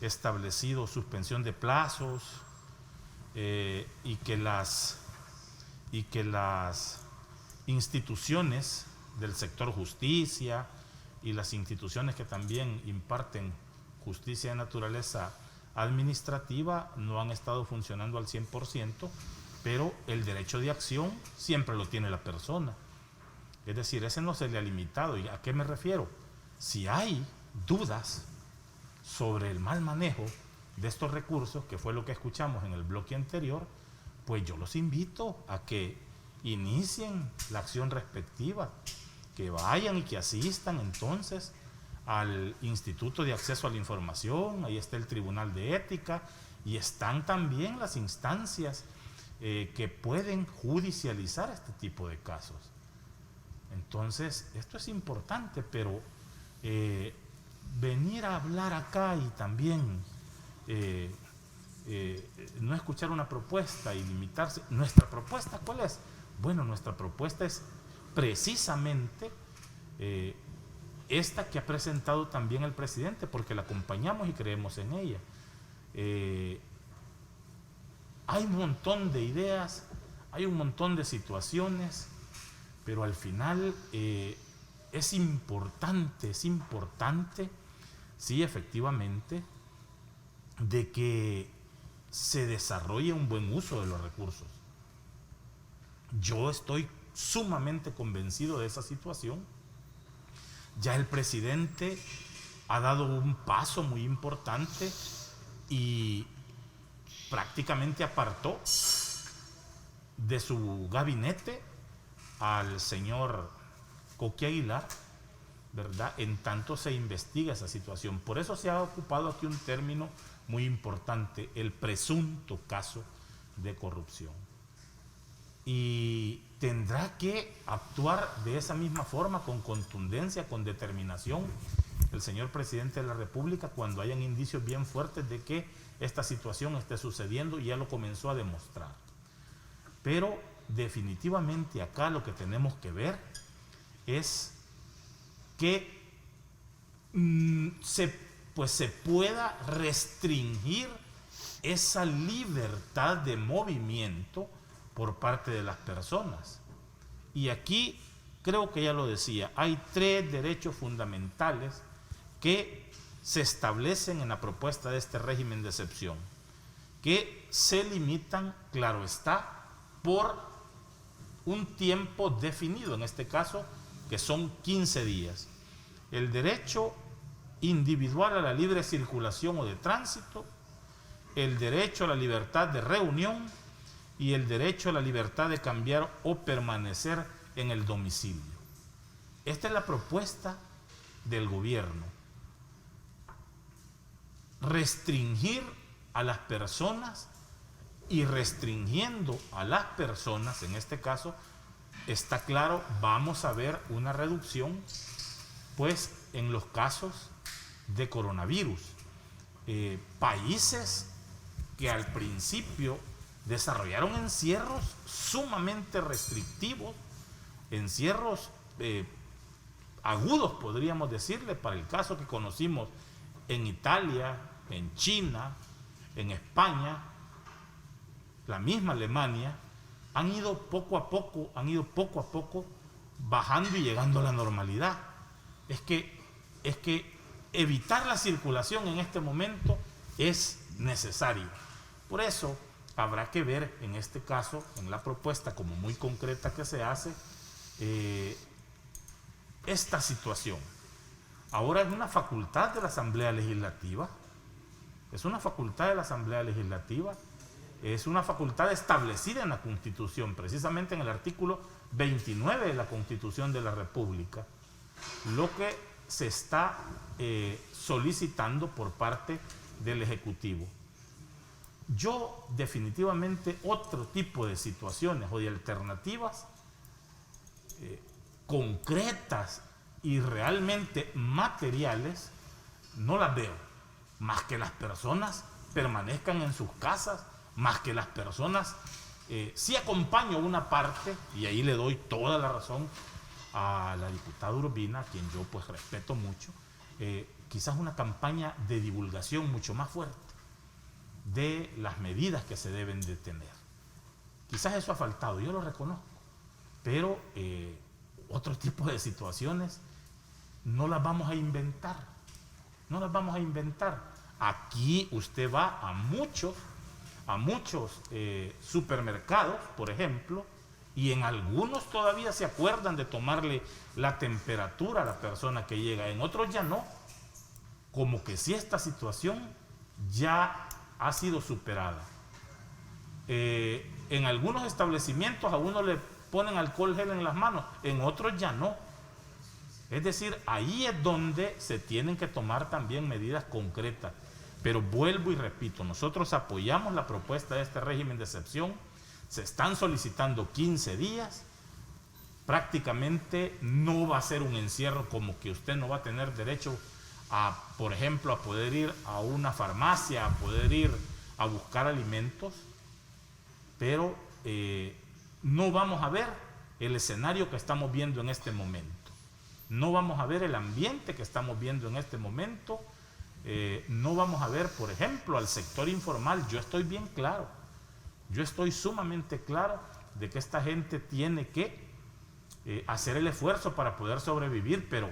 establecido suspensión de plazos y que las instituciones del sector justicia y las instituciones que también imparten justicia de naturaleza administrativa no han estado funcionando al 100%, pero el derecho de acción siempre lo tiene la persona. Es decir, ese no se le ha limitado. ¿Y a qué me refiero? Si hay dudas sobre el mal manejo de estos recursos, que fue lo que escuchamos en el bloque anterior, pues yo los invito a que inicien la acción respectiva, que vayan y que asistan entonces al Instituto de Acceso a la Información, ahí está el Tribunal de Ética y están también las instancias que pueden judicializar este tipo de casos. Entonces, esto es importante, pero venir a hablar acá y también no escuchar una propuesta y limitarse. ¿Nuestra propuesta cuál es? Bueno, nuestra propuesta es precisamente esta que ha presentado también el presidente, porque la acompañamos y creemos en ella. Hay un montón de ideas, hay un montón de situaciones, pero al final es importante, sí, efectivamente, de que se desarrolle un buen uso de los recursos. Yo estoy sumamente convencido de esa situación. Ya el presidente ha dado un paso muy importante y prácticamente apartó de su gabinete al señor Coqui Aguilar, ¿verdad? En tanto se investiga esa situación. Por eso se ha ocupado aquí un término muy importante, el presunto caso de corrupción. Y tendrá que actuar de esa misma forma, con contundencia, con determinación, el señor presidente de la República, cuando hayan indicios bien fuertes de que esta situación esté sucediendo, y ya lo comenzó a demostrar. Pero definitivamente acá lo que tenemos que ver es que se pueda restringir esa libertad de movimiento por parte de las personas. Y aquí creo que ya lo decía, hay 3 derechos fundamentales que se establecen en la propuesta de este régimen de excepción, que se limitan, claro está, por un tiempo definido, en este caso, que son 15 días. El derecho individual a la libre circulación o de tránsito, el derecho a la libertad de reunión y el derecho a la libertad de cambiar o permanecer en el domicilio. Esta es la propuesta del gobierno. Restringir a las personas, y restringiendo a las personas, en este caso, está claro, vamos a ver una reducción pues en los casos de coronavirus. Países que al principio desarrollaron encierros sumamente restrictivos, encierros agudos, podríamos decirle, para el caso que conocimos en Italia, en China, en España, la misma Alemania, han ido poco a poco bajando y llegando a la normalidad. Es que evitar la circulación en este momento es necesario. Por eso habrá que ver en este caso, en la propuesta como muy concreta que se hace, esta situación. Ahora es una facultad de la Asamblea Legislativa, es una facultad de la Asamblea Legislativa, es una facultad establecida en la Constitución, precisamente en el artículo 29 de la Constitución de la República, lo que se está solicitando por parte del Ejecutivo. Yo definitivamente otro tipo de situaciones o de alternativas concretas y realmente materiales no las veo, más que las personas permanezcan en sus casas, más que las personas, sí acompaño una parte, y ahí le doy toda la razón a la diputada Urbina, a quien yo pues respeto mucho, quizás una campaña de divulgación mucho más fuerte de las medidas que se deben de tener. Quizás eso ha faltado, yo lo reconozco, pero otro tipo de situaciones no las vamos a inventar, no las vamos a inventar. Aquí usted va a muchos supermercados, por ejemplo, y en algunos todavía se acuerdan de tomarle la temperatura a la persona que llega, en otros ya no, como que si esta situación ya ha sido superada. En algunos establecimientos a uno le ponen alcohol gel en las manos, en otros ya no. Es decir, ahí es donde se tienen que tomar también medidas concretas. Pero vuelvo y repito, nosotros apoyamos la propuesta de este régimen de excepción, se están solicitando 15 días, prácticamente no va a ser un encierro como que usted no va a tener derecho a, por ejemplo, a poder ir a una farmacia, a poder ir a buscar alimentos, pero no vamos a ver el escenario que estamos viendo en este momento, no vamos a ver el ambiente que estamos viendo en este momento, no vamos a ver, por ejemplo, al sector informal. Yo estoy bien claro, yo estoy sumamente claro de que esta gente tiene que hacer el esfuerzo para poder sobrevivir, pero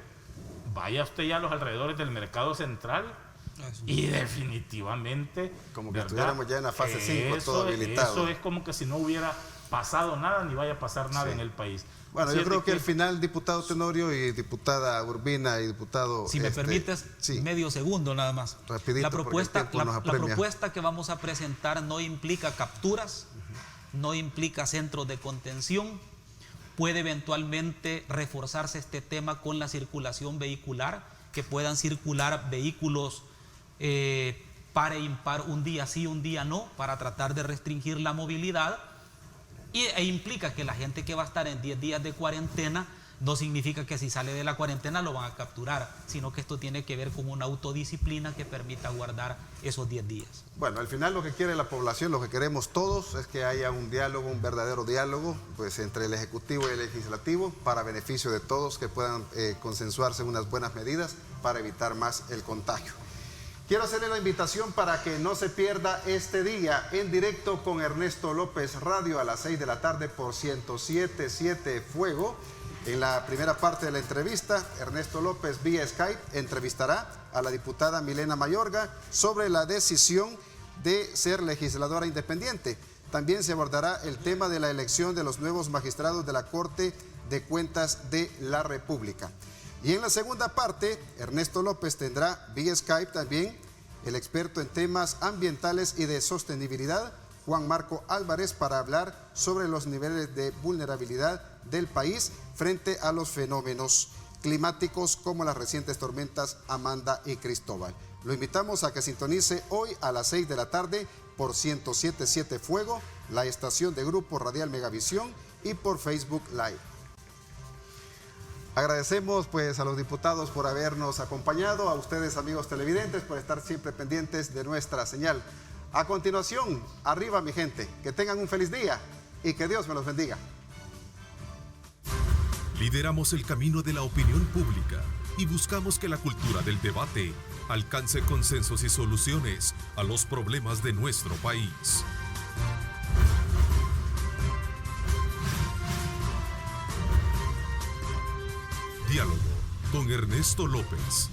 vaya usted ya a los alrededores del mercado central y definitivamente, como que ¿verdad?, estuviéramos ya en la fase 5, todo habilitado. Eso es como que si no hubiera pasado nada ni vaya a pasar nada en el país. Bueno, yo creo que al final, diputado Tenorio y diputada Urbina y diputado... Si me permites, medio segundo nada más. Rapidito, la propuesta que vamos a presentar no implica capturas, no implica centros de contención. Puede eventualmente reforzarse este tema con la circulación vehicular, que puedan circular vehículos par e impar, un día sí, un día no, para tratar de restringir la movilidad. E implica que la gente que va a estar en 10 días de cuarentena no significa que si sale de la cuarentena lo van a capturar, sino que esto tiene que ver con una autodisciplina que permita guardar esos 10 días. Bueno, al final lo que quiere la población, lo que queremos todos, es que haya un diálogo, un verdadero diálogo, pues entre el Ejecutivo y el Legislativo, para beneficio de todos, que puedan consensuarse unas buenas medidas para evitar más el contagio. Quiero hacerle la invitación para que no se pierda este día en directo con Ernesto López Radio a las 6 de la tarde por 107.7 Fuego. En la primera parte de la entrevista, Ernesto López vía Skype entrevistará a la diputada Milena Mayorga sobre la decisión de ser legisladora independiente. También se abordará el tema de la elección de los nuevos magistrados de la Corte de Cuentas de la República. Y en la segunda parte, Ernesto López tendrá vía Skype también el experto en temas ambientales y de sostenibilidad, Juan Marco Álvarez, para hablar sobre los niveles de vulnerabilidad del país frente a los fenómenos climáticos como las recientes tormentas Amanda y Cristóbal. Lo invitamos a que sintonice hoy a las 6 de la tarde por 107.7 Fuego, la estación de Grupo Radial Megavisión y por Facebook Live. Agradecemos pues a los diputados por habernos acompañado, a ustedes amigos televidentes por estar siempre pendientes de nuestra señal. A continuación, arriba mi gente, que tengan un feliz día y que Dios me los bendiga. Lideramos el camino de la opinión pública y buscamos que la cultura del debate alcance consensos y soluciones a los problemas de nuestro país. Diálogo con Ernesto López.